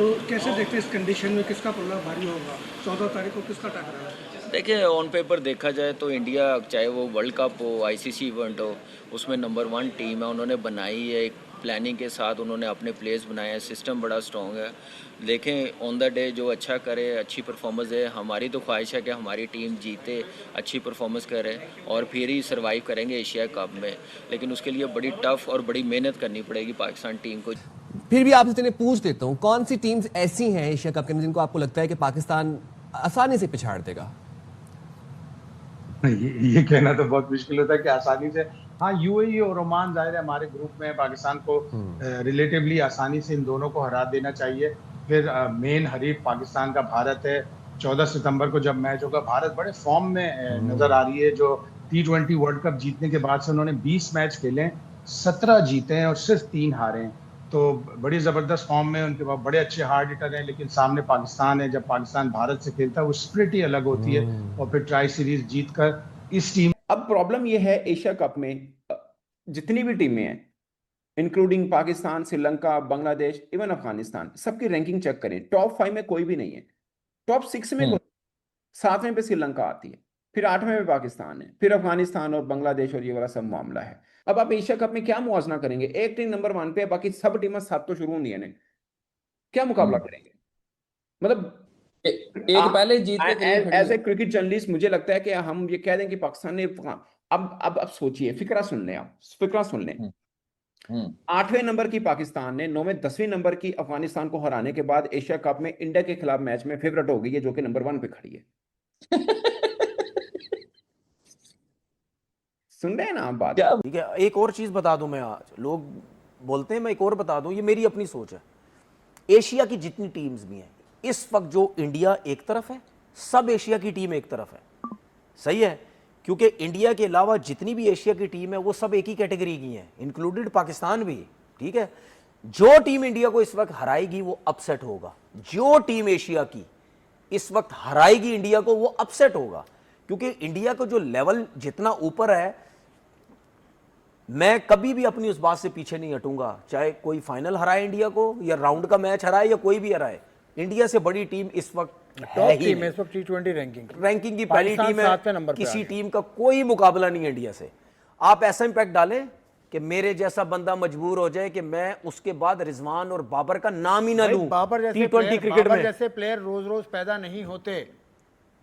तो कैसे देखते हैं इस कंडीशन में किसका पल्ला भारी होगा? 14 तारीख को किसका टकराना है? देखिए, ऑन पेपर देखा जाए तो इंडिया, चाहे वो वर्ल्ड कप हो, आईसीसी इवेंट हो, उसमें नंबर वन टीम है। उन्होंने बनाई है एक प्लानिंग के साथ, उन्होंने अपने प्लेयर्स बनाए हैं, सिस्टम बड़ा स्ट्रॉन्ग है। देखें ऑन द डे जो अच्छा करे, अच्छी परफॉर्मेंस दे। हमारी तो ख्वाहिश है कि हमारी टीम जीते, अच्छी परफॉर्मेंस करे और फिर ही सर्वाइव करेंगे एशिया कप में। लेकिन उसके लिए बड़ी टफ और बड़ी मेहनत करनी पड़ेगी पाकिस्तान टीम को। फिर भी आपसे चलिए पूछ देता हूँ, कौन सी टीम्स ऐसी हैं एशिया कप के अंदर जिनको आपको लगता है कि पाकिस्तान आसानी से पिछाड़ देगा? ये कहना तो बहुत मुश्किल होता है कि आसानी से। हाँ, यूएई और ओमान जाहिर है हमारे ग्रुप में, पाकिस्तान को रिलेटिवली आसानी से इन दोनों को हरा देना चाहिए। फिर मेन हरीफ पाकिस्तान का भारत है। 14 सितंबर को जब मैच होगा, भारत बड़े फॉर्म में नजर आ रही है। जो T20 वर्ल्ड कप जीतने के बाद से उन्होंने 20 मैच खेले, 17 जीते हैं और सिर्फ 3 हारे हैं। तो बड़ी जबरदस्त फॉर्म में, उनके पास बड़े अच्छे हार्ड हिटर हैं। लेकिन सामने पाकिस्तान है, जब पाकिस्तान भारत से खेलता है वो स्प्रिट ही अलग होती है। और फिर ट्राई सीरीज जीतकर इस टीम। अब प्रॉब्लम यह है एशिया कप में जितनी भी टीमें हैं, इंक्लूडिंग पाकिस्तान, श्रीलंका, बांग्लादेश, इवन अफगानिस्तान, सबकी रैंकिंग चेक करें, टॉप 5 में कोई भी नहीं है। टॉप 6 में 7वें पे श्रीलंका आती है, फिर 8वें पे पाकिस्तान है, फिर अफगानिस्तान और बांग्लादेश और ये वाला सब मामला है। अब आप एशिया कप में क्या मुआवजना करेंगे? एक टीम नंबर 1 पे है, बाकी सब टीमें 7 तो शुरू होंगी है, क्या मुकाबला करेंगे? मतलब एक पहले जीतने के लिए एज ए क्रिकेट जर्नलिस्ट मुझे लगता है कि हम ये कह दें कि पाकिस्तान ने अब सोचिए, फिक्रा सुन लें, आप फिक्रा सुन लें। 8वें नंबर की पाकिस्तान ने 9वें 10वें नंबर की अफगानिस्तान को हराने के बाद एशिया कप में इंडिया के खिलाफ मैच में फेवरेट हो गई है, जो कि नंबर 1 पे खड़ी है। सुन रहे हैं ना आप बात? ठीक है, एक और चीज बता दूं मैं, आज लोग बोलते हैं, मैं एक और बता दूं, ये मेरी अपनी सोच है। एशिया की जितनी टीम्स भी हैं इस वक्त, जो इंडिया एक तरफ है, सब एशिया की टीम एक तरफ है। सही है, क्योंकि इंडिया के अलावा जितनी भी एशिया की टीम है वो सब एक ही कैटेगरी की हैं, इंक्लूडेड पाकिस्तान भी। ठीक है, जो टीम इंडिया को इस वक्त हराएगी वो अपसेट होगा। जो टीम एशिया की इस वक्त हराएगी इंडिया को वो अपसेट होगा, क्योंकि इंडिया का जो लेवल जितना ऊपर है, मैं कभी भी अपनी उस बात से पीछे नहीं हटूंगा। चाहे कोई फाइनल हराए इंडिया को, या राउंड का मैच हराए, या कोई भी हराए, इंडिया से बड़ी टीम इस वक्त है ही नहीं। इस वक्त T20 रैंकिंग की पहली टीम है, किसी टीम का कोई मुकाबला नहीं है इंडिया से। आप ऐसा इंपैक्ट डालें कि मेरे जैसा बंदा मजबूर हो जाए कि मैं उसके बाद रिजवान और बाबर का नाम ही ना लूं। T20 क्रिकेट में जैसे प्लेयर रोज रोज पैदा नहीं होते।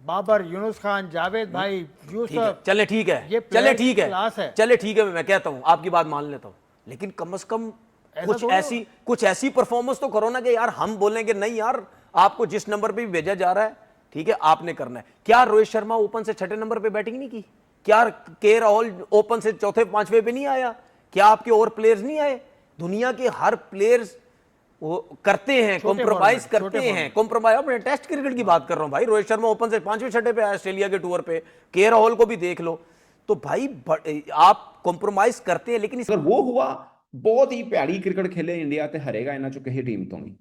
बाबर, यूनुस खान, जावेद भाई, यूसुफ, चले ठीक है, चले ठीक है, चले ठीक है, मैं कहता हूं, आपकी बात मान लेता हूं, लेकिन कम से कम कुछ ऐसी परफॉर्मेंस तो करो ना कि यार हम बोलेंगे नहीं यार, आपको जिस नंबर पे भी भेजा जा रहा है, ठीक है, आपने करना है। क्या रोहित शर्मा ओपन से 6ठे नंबर पे बैटिंग नहीं की? क्या के राहुल ओपन से 4थे 5वें पे नहीं आया? क्या आपके और प्लेयर्स नहीं आए? दुनिया के हर प्लेयर्स वो करते हैं, कॉम्प्रोमाइज करते हैं, कॉम्प्रोमाइज। अपने टेस्ट क्रिकेट की बात कर रहा हूं भाई, रोहित शर्मा ओपन से 5वें 6ठे पे आया ऑस्ट्रेलिया के टूर पे, के राहुल को भी देख लो। तो भाई आप कॉम्प्रोमाइज करते हैं, लेकिन अगर वो हुआ, बहुत ही प्यारी क्रिकेट खेले इंडिया ते हरेगा इन्हें जो कही टीम तो नहीं,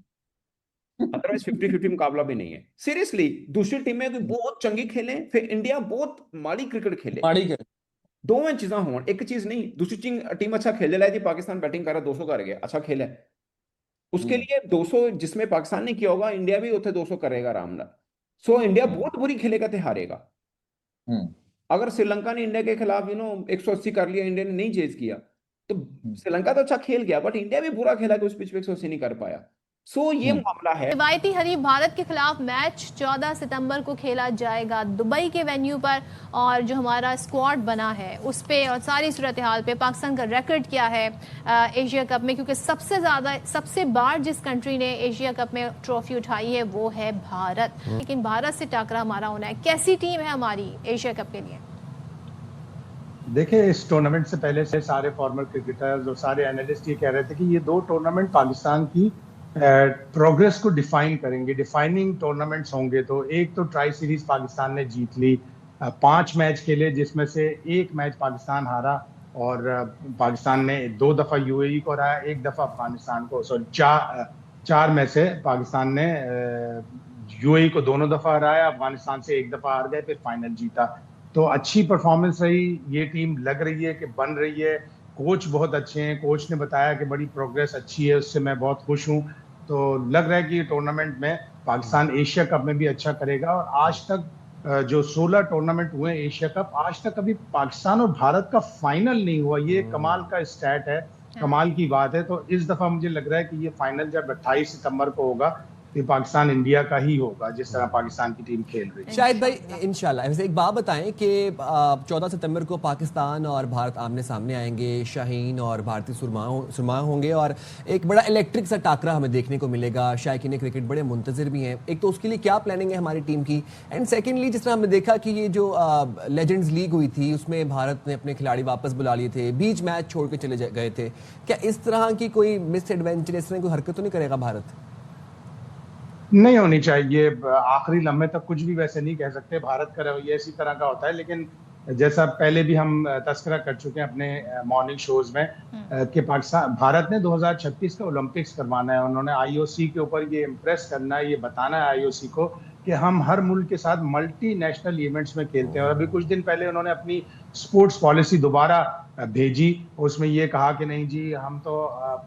अदरवाइज 50-50 मुकाबला भी नहीं है। सीरियसली, दूसरी टीमें बहुत चंगी खेले, फिर इंडिया बहुत माड़ी क्रिकेट खेले। दोवें चीजा हो, एक चीज नहीं। दूसरी टीम अच्छा खेले लाई थी, पाकिस्तान बैटिंग कर रहा 200 कर गया, अच्छा खेला है, उसके लिए 200 जिसमें पाकिस्तान ने किया होगा, इंडिया भी उसे 200 करेगा आराम नाल। सो इंडिया बहुत बुरी खेलेगा तो हारेगा। अगर श्रीलंका ने इंडिया के खिलाफ 180 कर लिया, इंडिया ने नहीं चेज किया, तो श्रीलंका तो अच्छा खेल गया, बट इंडिया भी बुरा खेला कि उस पिच पे 180 नहीं कर पाया। सो ये मामला है। रिवायती हरीफ भारत के खिलाफ मैच 14 सितंबर को खेला जाएगा दुबई के वेन्यू पर, और जो हमारा स्क्वाड बना है उस पे और सारी सूरत हाल पे पाकिस्तान का रिकॉर्ड क्या है एशिया कप में, क्योंकि सबसे बार जिस कंट्री ने एशिया कप में ट्रॉफी उठाई है वो है भारत। लेकिन भारत से टकरा हमारा होना है। कैसी टीम है हमारी एशिया कप के लिए? देखिए, इस टूर्नामेंट से पहले से सारे फॉर्मर क्रिकेटर्स और सारे एनालिस्ट ये कह रहे थे कि ये 2 टूर्नामेंट पाकिस्तान की प्रोग्रेस को डिफाइन करेंगे, डिफाइनिंग टूर्नामेंट्स होंगे। तो एक तो ट्राई सीरीज पाकिस्तान ने जीत ली, 5 मैच खेले जिसमें से 1 मैच पाकिस्तान हारा, और पाकिस्तान ने 2 दफा यूएई को हराया, 1 दफा अफगानिस्तान को। सॉरी, 4 में से पाकिस्तान ने यूएई को दोनों दफा हराया, अफगानिस्तान से 1 दफा हार गए, फिर फाइनल जीता। तो अच्छी परफॉर्मेंस रही, ये टीम लग रही है कि बन रही है। कोच बहुत अच्छे हैं, कोच ने बताया कि बड़ी प्रोग्रेस अच्छी है, उससे मैं बहुत खुश हूँ। तो लग रहा है कि ये टूर्नामेंट में पाकिस्तान एशिया कप में भी अच्छा करेगा। और आज तक जो 16 टूर्नामेंट हुए एशिया कप, आज तक कभी पाकिस्तान और भारत का फाइनल नहीं हुआ। ये कमाल का स्टैट है, कमाल की बात है। तो इस दफा मुझे लग रहा है कि ये फाइनल जब 28 सितंबर को होगा तो पाकिस्तान इंडिया का ही होगा, जिस तरह पाकिस्तान की टीम खेल रही है। शाहिद भाई इंशाल्लाह। वैसे एक बात बताएं कि 14 सितंबर को पाकिस्तान और भारत आमने सामने आएंगे, शाहीन और भारतीय सुरमा होंगे और एक बड़ा इलेक्ट्रिक सा टाकरा हमें देखने को मिलेगा। शायकीन क्रिकेट बड़े मुंतज़िर भी हैं। एक तो उसके लिए क्या प्लानिंग है हमारी टीम की, एंड सेकेंडली जिस तरह हमने देखा कि ये जो लेजेंड्स लीग हुई थी उसमें भारत ने अपने खिलाड़ी वापस बुला लिए थे, बीच मैच छोड़ के चले गए थे, क्या इस तरह की कोई मिस एडवेंचर, इस तरह कोई हरकत तो नहीं करेगा भारत? नहीं होनी चाहिए। आखिरी लम्हे तक कुछ भी वैसे नहीं कह सकते। भारत का रवैया इसी तरह का होता है। लेकिन जैसा पहले भी हम तस्करा कर चुके हैं अपने मॉर्निंग शोज में कि पाकिस्तान भारत ने 2036 का ओलंपिक्स करवाना है। उन्होंने आईओसी के ऊपर ये इम्प्रेस करना है, ये बताना है आईओसी को कि हम हर मुल्क के साथ मल्टी नेशनल इवेंट्स में खेलते हैं। और अभी कुछ दिन पहले उन्होंने अपनी स्पोर्ट्स पॉलिसी दोबारा भेजी, उसमें ये कहा कि नहीं जी हम तो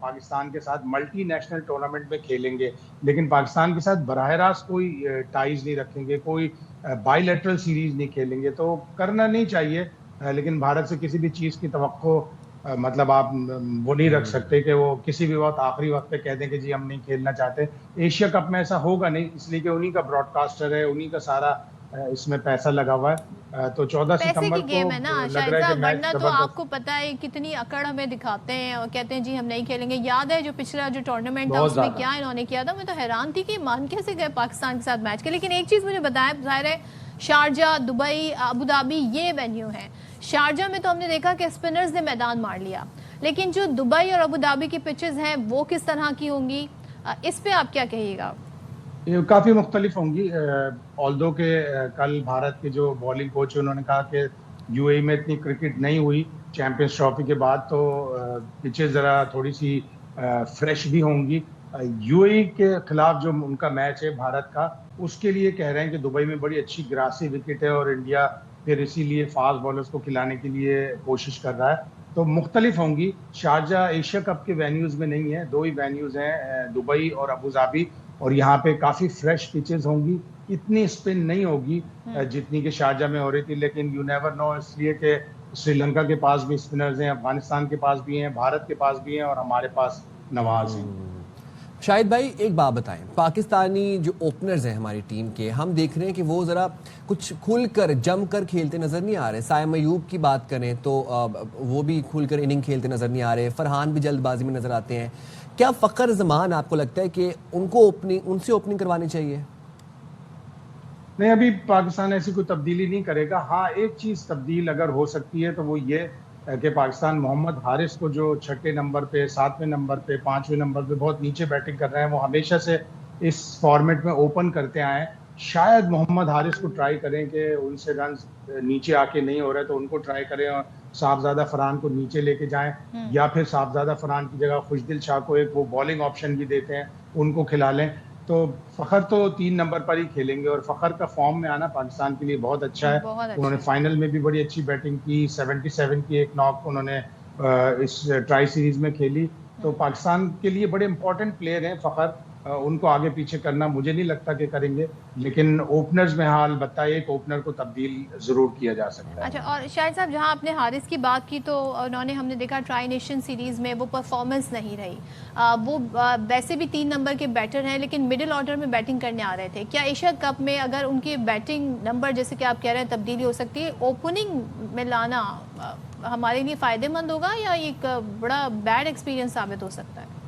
पाकिस्तान के साथ मल्टी नेशनल टूर्नामेंट में खेलेंगे, लेकिन पाकिस्तान के साथ बराह रास्त कोई टाइज नहीं रखेंगे, कोई बायलैटरल सीरीज नहीं खेलेंगे। तो करना नहीं चाहिए, लेकिन भारत से किसी भी चीज़ की तवक्को मतलब आप वो नहीं रख सकते कि वो किसी भी वक्त आखिरी वक्त पे कह दें कि जी हम नहीं खेलना चाहते। एशिया कप में ऐसा होगा नहीं, इसलिए कि उन्हीं का ब्रॉडकास्टर है, उन्हीं का सारा इसमें पैसा लगा हुआ है। तो 14 सितंबर को गेम है ना लग शायद रहा है साहब, कि मैच वरना तो जबरदस्त। आपको पता है कितनी अकड़ हमें दिखाते हैं और कहते हैं जी हम नहीं खेलेंगे। याद है जो पिछला जो टूर्नामेंट था बहुत उसमें ज्यादा। क्या इन्होंने किया था, मैं तो हैरान थी कि मान कैसे गए पाकिस्तान के साथ मैच के। लेकिन एक चीज़ मुझे बताया, जाहिर है शारजा, दुबई, अबू धाबी ये वेन्यू है। शारजा में तो हमने देखा कि स्पिनर्स ने मैदान मार लिया, लेकिन जो दुबई और अबू धाबी की पिचेस हैं वो किस तरह की होंगी, इस पे आप क्या कहिएगा? ये काफ़ी मुख्तलिफ होंगी। ऑल्दो के कल भारत के जो बॉलिंग कोच है उन्होंने कहा कि यूएई में इतनी क्रिकेट नहीं हुई चैंपियंस ट्रॉफी के बाद, तो पिचेस ज़रा थोड़ी सी फ्रेश भी होंगी। यूएई के खिलाफ जो उनका मैच है भारत का, उसके लिए कह रहे हैं कि दुबई में बड़ी अच्छी ग्रासी विकेट है और इंडिया फिर इसीलिए फास्ट बॉलर्स को खिलाने के लिए कोशिश कर रहा है। तो मुख्तलिफ होंगी। शारजा एशिया कप के वेन्यूज़ में नहीं है, दो ही वेन्यूज़ हैं, दुबई और अबू धाबी, और यहाँ पे काफ़ी फ्रेश पिचेस होंगी। इतनी स्पिन नहीं होगी जितनी कि शारजा में हो रही थी, लेकिन यू नेवर नो, इसलिए कि श्रीलंका के पास भी स्पिनर्स हैं, अफगानिस्तान के पास भी हैं, भारत के पास भी हैं और हमारे पास नवाज हैं। शाहिद भाई एक बात बताएं, पाकिस्तानी जो ओपनर्स हैं हमारी टीम के, हम देख रहे हैं कि वो ज़रा कुछ खुलकर जमकर खेलते नज़र नहीं आ रहे। साइम अयूब की बात करें तो वो भी खुलकर इनिंग खेलते नज़र नहीं आ रहे। फरहान भी जल्दबाजी में नज़र आते हैं। क्या फ़खर ज़मान आपको लगता है कि उनसे ओपनिंग करवानी चाहिए? नहीं, अभी पाकिस्तान ऐसी कोई तब्दीली नहीं करेगा। हाँ, एक चीज़ तब्दील अगर हो सकती है तो वो ये कि पाकिस्तान मोहम्मद हारिस को जो छठे नंबर पे, 7वें नंबर पे, 5वें नंबर पे बहुत नीचे बैटिंग कर रहे हैं, वो हमेशा से इस फॉर्मेट में ओपन करते आए हैं। शायद मोहम्मद हारिस को ट्राई करें कि उनसे रन नीचे आके नहीं हो रहे तो उनको ट्राई करें और साहबजादा फरहान को नीचे लेके जाएं, या फिर साहबजादा फरहान की जगह खुशदिल शाह को एक वो बॉलिंग ऑप्शन भी देते हैं, उनको खिला लें। तो फ़खर तो 3 नंबर पर ही खेलेंगे और फ़खर का फॉर्म में आना पाकिस्तान के लिए बहुत अच्छा है। उन्होंने फाइनल में भी बड़ी अच्छी बैटिंग की, 77 की एक नॉक उन्होंने इस ट्राई सीरीज में खेली। तो पाकिस्तान के लिए बड़े इंपॉर्टेंट प्लेयर हैं फ़खर। उनको आगे पीछे करना मुझे नहीं लगता कि करेंगे, लेकिन ओपनर्स में हाँ अलबत्ता एक ओपनर को तब्दील ज़रूर किया जा सकता है। अच्छा, और शाहिद साहब जहां आपने हारिस की बात की तो उन्होंने, हमने देखा ट्राई नेशन सीरीज़ में वो परफॉर्मेंस नहीं रही। वो वैसे भी 3 नंबर के बैटर हैं लेकिन मिडिल ऑर्डर में बैटिंग करने आ रहे थे। क्या एशिया कप में अगर उनके बैटिंग नंबर जैसे कि आप कह रहे हैं तब्दीली हो सकती है, ओपनिंग में लाना हमारे लिए फ़ायदेमंद होगा या एक बड़ा बैड एक्सपीरियंस साबित हो सकता है?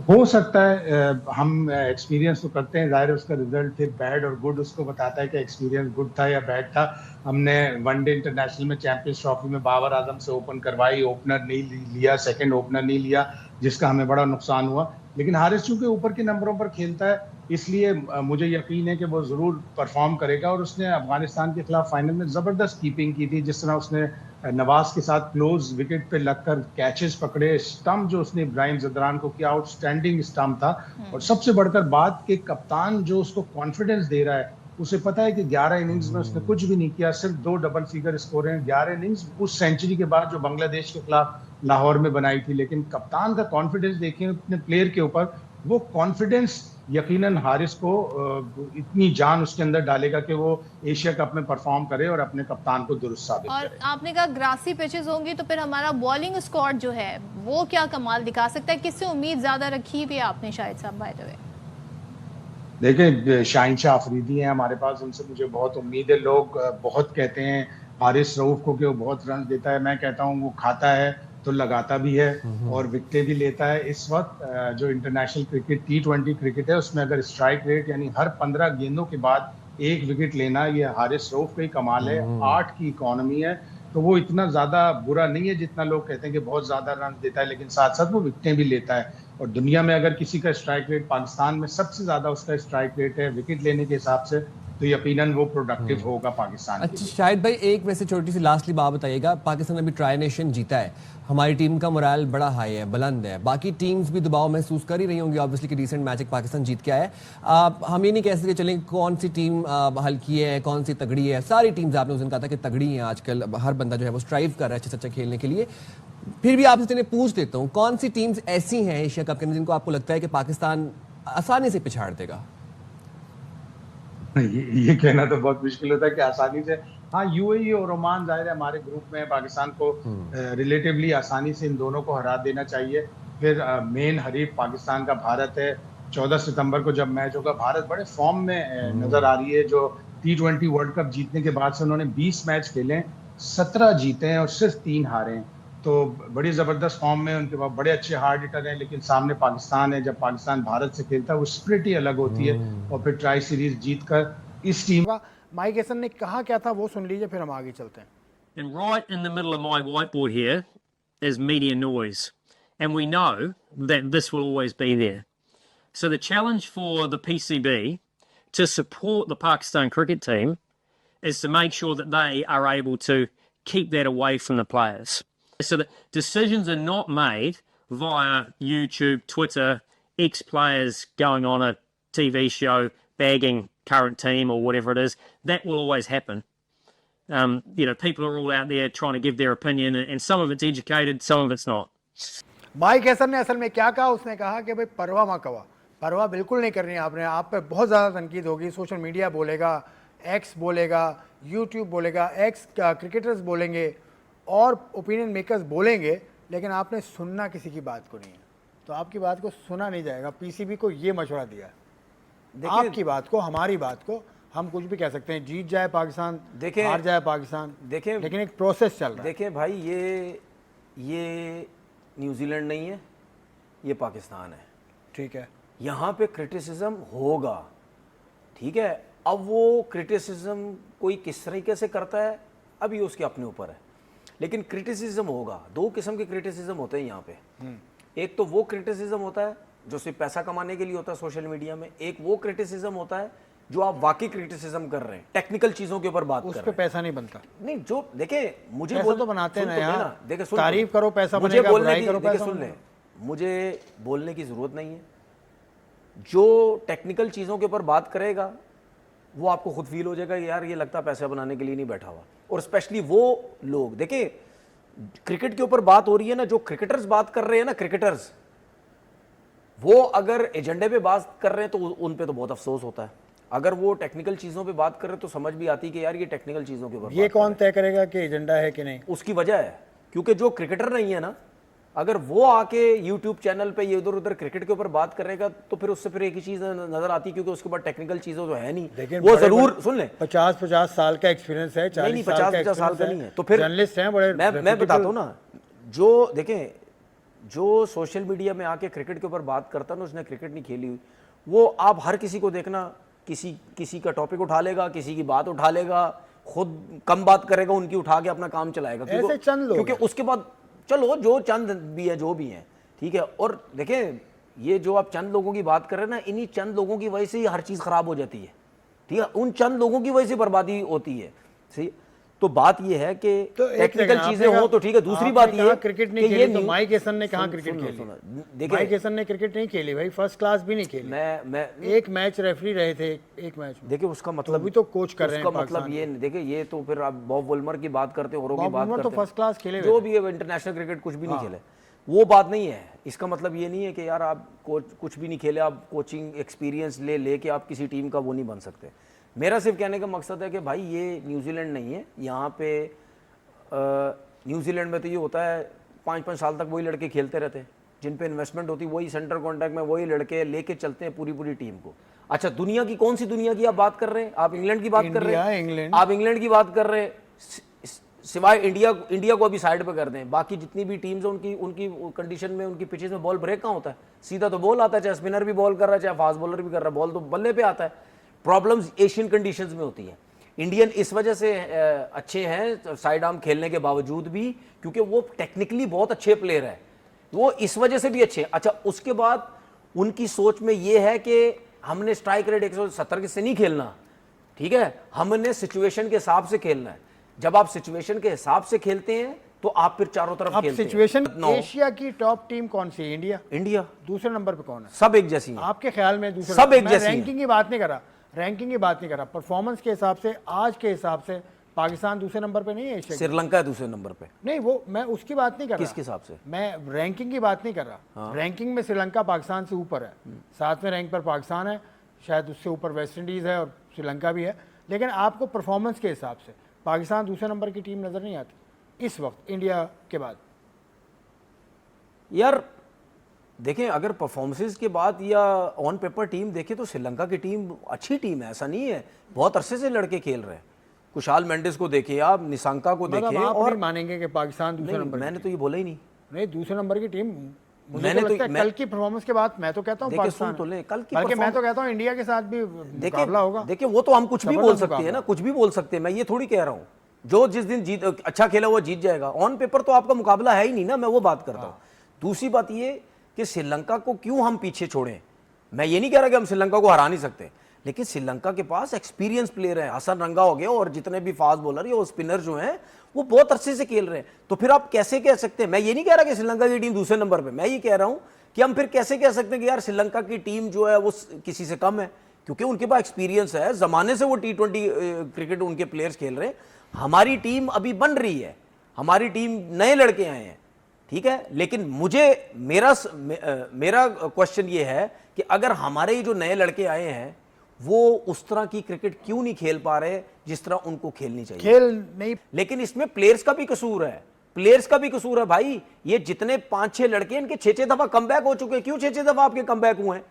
हो सकता है। हम एक्सपीरियंस तो करते हैं, जाहिर है उसका रिजल्ट फिर बैड और गुड उसको बताता है कि एक्सपीरियंस गुड था या बैड था। हमने वनडे इंटरनेशनल में चैंपियंस ट्रॉफी में बाबर आजम से ओपन करवाई, ओपनर नहीं लिया, सेकंड ओपनर नहीं लिया, जिसका हमें बड़ा नुकसान हुआ। लेकिन हारिस चूंकि ऊपर के नंबरों पर खेलता है, इसलिए मुझे यकीन है कि वो ज़रूर परफॉर्म करेगा। और उसने अफगानिस्तान के खिलाफ फाइनल में ज़बरदस्त कीपिंग की थी, जिस तरह उसने नवाज के साथ क्लोज विकेट पे लगकर कैचेस पकड़े, स्टंप जो उसने इब्राहिम जदरान को किया, आउटस्टैंडिंग स्टंप था। और सबसे बढ़कर बात कि कप्तान जो उसको कॉन्फिडेंस दे रहा है, उसे पता है कि 11 इनिंग्स में उसने कुछ भी नहीं किया, सिर्फ 2 डबल फिगर स्कोर हैं 11 इनिंग्स उस सेंचुरी के बाद जो बांग्लादेश के खिलाफ लाहौर में बनाई थी। लेकिन कप्तान का कॉन्फिडेंस देखें अपने प्लेयर के ऊपर, वो कॉन्फिडेंस यकीनन हारिस को इतनी जान उसके अंदर डालेगा कि वो एशिया कप में परफॉर्म करे और अपने कप्तान को दुरुस्त साबित और करे। आपने कहा ग्रासी पिचेस होंगी तो फिर हमारा बॉलिंग स्क्वाड जो है वो क्या कमाल दिखा सकता है, किससे उम्मीद ज्यादा रखी हुई है आपने शाहिद साहब बाय द वे? देखिए शाहीन शाह अफरीदी हैं हमारे पास, उनसे मुझे बहुत उम्मीद है। लोग बहुत कहते हैं हारिस रऊफ को कि वो बहुत रन देता है, मैं कहता हूँ वो खाता है तो लगाता भी है और विकेटें भी लेता है। इस वक्त जो इंटरनेशनल क्रिकेट T20 क्रिकेट है उसमें अगर स्ट्राइक रेट यानी हर 15 गेंदों के बाद 1 विकेट लेना, ये हारिस रऊफ का ही कमाल है। 8 की इकोनॉमी है तो वो इतना ज्यादा बुरा नहीं है जितना लोग कहते हैं कि बहुत ज्यादा रन देता है, लेकिन साथ साथ वो विकेटें भी लेता है। और दुनिया में अगर किसी का स्ट्राइक रेट, पाकिस्तान में सबसे ज्यादा उसका स्ट्राइक रेट है विकेट लेने के हिसाब से, तो यकीनन वो प्रोडक्टिव होगा पाकिस्तान के अच्छा लिए। शाहिद भाई, एक वैसे छोटी सी लास्टली बात बताइएगा, पाकिस्तान अभी ट्राई नेशन जीता है, हमारी टीम का मोराल बड़ा हाई है, बुलंद है, बाकी टीम्स भी दबाव महसूस कर ही रही होंगी ऑब्वियसली कि रिसेंट मैच एक पाकिस्तान जीत के आया है। हम ये नहीं कह सकते चलें कौन सी टीम हल्की है कौन सी तगड़ी है, सारी टीम्स आपने उस दिन कहा था कि तगड़ी हैं। आजकल हर बंदा जो है वो स्ट्राइव कर रहा है अच्छे से अच्छा खेलने के लिए। फिर भी आपसे चलिए पूछ देता हूँ, कौन सी टीम्स ऐसी हैं एशिया कप के अंदर जिनको आपको लगता है कि पाकिस्तान आसानी से पिछाड़ देगा? ये कहना तो बहुत मुश्किल होता है कि आसानी से। हाँ, यूएई और ओमान जाहिर है हमारे ग्रुप में, पाकिस्तान को रिलेटिवली आसानी से इन दोनों को हरा देना चाहिए। फिर मेन हरीफ पाकिस्तान का भारत है। 14 सितंबर को जब मैच होगा, भारत बड़े फॉर्म में नजर आ रही है। जो T20 वर्ल्ड कप जीतने के बाद से उन्होंने 20 मैच खेले, 17 जीते हैं और सिर्फ 3 हारे हैं, तो बड़ी जबरदस्त फॉर्म में। उनके पास बड़े अच्छे हार्ड हिटर हैं, लेकिन सामने पाकिस्तान है। जब पाकिस्तान भारत से खेलता है वो स्प्रिट ही अलग होती है। और फिर ट्राई सीरीज जीतकर इस टीम माइक हेसन ने कहा क्या था वो सुन लीजिए, फिर हम आगे चलते हैं। And right in the middle of my whiteboard here is media noise. And we know that this will always be there. So the challenge for the PCB to support the Pakistan cricket team is to make sure that they are able to keep that away from the players. So that decisions are not made via YouTube, Twitter, ex-players going on a TV show bagging current team or whatever it is. That will always happen. People are all out there trying to give their opinion, and some of it's educated, some of it's not. Mike Hesson ने असल में क्या कहा, उसने कहा कि भाई परवाह मा कवा, परवाह बिल्कुल नहीं करनी आपने, आप पे बहुत ज़्यादा तनकीद होगी, सोशल मीडिया बोलेगा, एक्स बोलेगा, यूट्यूब बोलेगा, एक्स क्रिकेटर्स बोलेंगे और ओपिनियन मेकर्स बोलेंगे, लेकिन आपने सुनना किसी की बात को नहीं है, तो आपकी बात को सुना नहीं जाएगा। पीसीबी को ये मशवरा दिया, आपकी बात को, हमारी बात को, हम कुछ भी कह सकते हैं, जीत जाए पाकिस्तान, देखिए, हार जाए पाकिस्तान, देखिए, लेकिन एक प्रोसेस चल रहा है। देखिए भाई, ये न्यूजीलैंड नहीं है, ये पाकिस्तान है, ठीक है, यहाँ पे क्रिटिसिज्म होगा, ठीक है। अब वो क्रिटिसिज्म कोई किस तरीके से करता है अभी उसके अपने ऊपर है, लेकिन क्रिटिसिज्म होगा। 2 किस्म के क्रिटिसिज्म होते हैं यहाँ पे। एक तो वो क्रिटिसिज्म होता है जो सिर्फ पैसा कमाने के लिए होता है सोशल मीडिया में, एक वो क्रिटिसिज्म होता है जो आप वाकई क्रिटिसिज्म कर रहे हैं, टेक्निकल चीजों के ऊपर बात कर रहे हैं। उस पे पैसा नहीं बनता। नहीं, जो देखे मुझे पैसा तो बनाते हैं ना यार, देखे तारीफ करो पैसा मुझे बनेगा, बुराई करो देखिए पैसा सुन ले, बनेगा। मुझे बोलने की जरूरत नहीं है। जो टेक्निकल चीजों के ऊपर बात करेगा वो आपको खुद फील हो जाएगा यार ये लगता पैसा बनाने के लिए नहीं बैठा हुआ। और स्पेशली वो लोग, देखिए क्रिकेट के ऊपर बात हो रही है ना, जो क्रिकेटर्स बात कर रहे हैं ना, क्रिकेटर्स वो अगर एजेंडे पे बात कर रहे हैं तो उन पे तो बहुत अफसोस होता है। अगर वो टेक्निकल चीजों पे बात कर रहे हैं तो समझ भी आती है कि यार ये टेक्निकल चीजों के ऊपर ये कौन तय करेगा कि एजेंडा है कि नहीं? उसकी वजह है क्योंकि जो क्रिकेटर नहीं है ना, अगर वो आके यूट्यूब चैनल पे ये इधर उधर क्रिकेट के ऊपर बात करेगा तो फिर उससे फिर एक ही चीज नजर आती है, क्योंकि उसके बाद टेक्निकल चीजें तो है नहीं। वो जरूर सुन ले, 50 साल का एक्सपीरियंस है, 40 साल का नहीं है, तो फिर जर्नलिस्ट हैं बड़े। मैं बताता हूँ ना, जो देखें जो सोशल मीडिया में आके क्रिकेट के ऊपर बात करता है ना, उसने क्रिकेट नहीं खेली हुई, वो आप हर किसी को देखना, किसी का टॉपिक उठा लेगा, किसी की बात उठा लेगा, खुद कम बात करेगा, उनकी उठा के अपना काम चलाएगा, ऐसे चंद लोग, क्योंकि उसके बाद चलो जो चंद भी है जो भी है, ठीक है। और देखें ये जो आप चंद लोगों की बात कर रहे हैं ना, इन्हीं चंद लोगों की वजह से ही हर चीज खराब हो जाती है, ठीक है। उन चंद लोगों की वजह से बर्बादी होती है, सही। तो बात ये है कि टेक्निकल चीजें हो तो ठीक है। दूसरी बात ये क्रिकेट नहीं खेली तो माइक हेसन ने कहा क्रिकेट खेली, देखिए माइक हेसन ने क्रिकेट नहीं खेली भाई, फर्स्ट क्लास भी नहीं खेली। मैं एक मैच रेफरी रहे थे, एक मैच में। देखिए उसका मतलब अभी तो कोच कर रहे हैं, उसका मतलब ये देखिए, ये तो फिर आप बॉब वुल्मर की बात करते हो, औरों की बात करते तो फर्स्ट क्लास खेले, जो भी है इंटरनेशनल क्रिकेट कुछ भी नहीं खेले। वो बात नहीं है। इसका मतलब ये नहीं है कि यार आप कुछ भी नहीं खेले, आप कोचिंग एक्सपीरियंस ले के आप किसी टीम का वो नहीं बन सकते। मेरा सिर्फ कहने का मकसद है कि भाई ये न्यूजीलैंड नहीं है। यहाँ पे न्यूजीलैंड में तो ये होता है 5-5 साल तक वही लड़के खेलते रहते हैं, जिन पे इन्वेस्टमेंट होती है वही सेंटर कॉन्टैक्ट में वही लड़के लेके चलते हैं पूरी टीम को। अच्छा, दुनिया की कौन सी दुनिया की आप बात कर रहे हैं? आप इंग्लैंड की बात कर रहे हैं, आप इंग्लैंड की बात कर रहे हैं, सिवाय इंडिया को अभी साइड पे कर दें, बाकी जितनी भी टीम्स हैं उनकी कंडीशन में, उनकी पिचेस में बॉल ब्रेक कहाँ होता है? सीधा तो बॉल आता है, चाहे स्पिनर भी बॉल कर रहा है चाहे फास्ट बॉलर भी कर रहा है, बॉल तो बल्ले पे आता है। प्रॉब्लम्स एशियन कंडीशंस में होती है। इंडियन इस वजह से अच्छे हैं साइड आर्म खेलने के बावजूद भी, क्योंकि वो टेक्निकली बहुत अच्छे प्लेयर है, वो इस वजह से भी अच्छे हैं। अच्छा, उसके बाद उनकी सोच में ये है कि हमने स्ट्राइक रेट 170 से नहीं खेलना, ठीक है, हमने सिचुएशन के हिसाब से खेलना है। जब आप सिचुएशन के हिसाब से खेलते हैं तो आप फिर चारों तरफ खेलते हैं। सिचुएशन एशिया की टॉप टीम कौन सी है? इंडिया। दूसरे नंबर पे कौन है? सब एक जैसी हैं। आपके ख्याल में दूसरे सब एक जैसी हैं। रैंकिंग की बात नहीं कर रहा, परफॉर्मेंस के हिसाब से, आज के हिसाब से पाकिस्तान दूसरे नंबर पे नहीं है एशिया? श्रीलंका है दूसरे नंबर पे। नहीं, वो मैं उसकी बात नहीं कर रहा। किसके हिसाब से? मैं रैंकिंग की बात नहीं कर रहा। रैंकिंग में श्रीलंका पाकिस्तान से ऊपर है, 7वें रैंक पर पाकिस्तान है, शायद उससे ऊपर वेस्ट इंडीज़ है और श्रीलंका भी है। लेकिन आपको परफॉर्मेंस के हिसाब से पाकिस्तान दूसरे नंबर की टीम नज़र नहीं आती इस वक्त इंडिया के बाद? यार देखें, अगर परफॉर्मेंसेस के बाद या ऑन पेपर टीम देखें तो श्रीलंका की टीम अच्छी टीम है, ऐसा नहीं है। बहुत अरसे से लड़के खेल रहे हैं। कुशाल मेंडिस को देखिए आप, निशंका को देखिए, और मानेंगे कि पाकिस्तान दूसरे नंबर? मैंने तो ये बोला ही नहीं दूसरे नंबर की टीम। मैंने तो कल की परफॉर्मेंस के बाद मैं तो कहता हूँ पाकिस्तान तो ले, कल की बल्कि मैं तो कहता हूँ इंडिया के साथ भी मुकाबला होगा। देखिए वो तो हम कुछ भी बोल सकते हैं ना, कुछ भी बोल सकते हैं। मैं ये थोड़ी कह रहा हूँ जो जिस दिन अच्छा खेला वो जीत जाएगा। ऑन पेपर तो आपका मुकाबला है ही नहीं ना, मैं वो बात करता हूँ। दूसरी बात ये कि श्रीलंका को क्यों हम पीछे छोड़ें। मैं ये नहीं कह रहा कि हम श्रीलंका को हरा नहीं सकते, लेकिन श्रीलंका के पास एक्सपीरियंस प्लेयर है, हसन रंगा हो गया और जितने भी फास्ट बॉलर या स्पिनर जो हैं वो बहुत अरसे से खेल रहे हैं। तो फिर आप कैसे कह सकते हैं? मैं ये नहीं कह रहा कि श्रीलंका की टीम दूसरे नंबर पे, मैं ये कह रहा हूं कि हम फिर कैसे कह सकते हैं कि यार श्रीलंका की टीम जो है वो किसी से कम है, क्योंकि उनके पास एक्सपीरियंस है, जमाने से वो T20 क्रिकेट उनके प्लेयर्स खेल रहे हैं। हमारी टीम अभी बन रही है, हमारी टीम नए लड़के आए हैं, ठीक है, लेकिन मेरा क्वेश्चन ये है कि अगर हमारे ही जो नए लड़के आए हैं वो उस तरह की क्रिकेट क्यों नहीं खेल पा रहे जिस तरह उनको खेलनी चाहिए? खेल नहीं, लेकिन इसमें प्लेयर्स का भी कसूर है, प्लेयर्स का भी कसूर है भाई। ये जितने 5-6 लड़के इनके 6-6 दफा कमबैक हो चुके हैं। क्यों 6-6 दफा आपके कमबैक हुए हैं?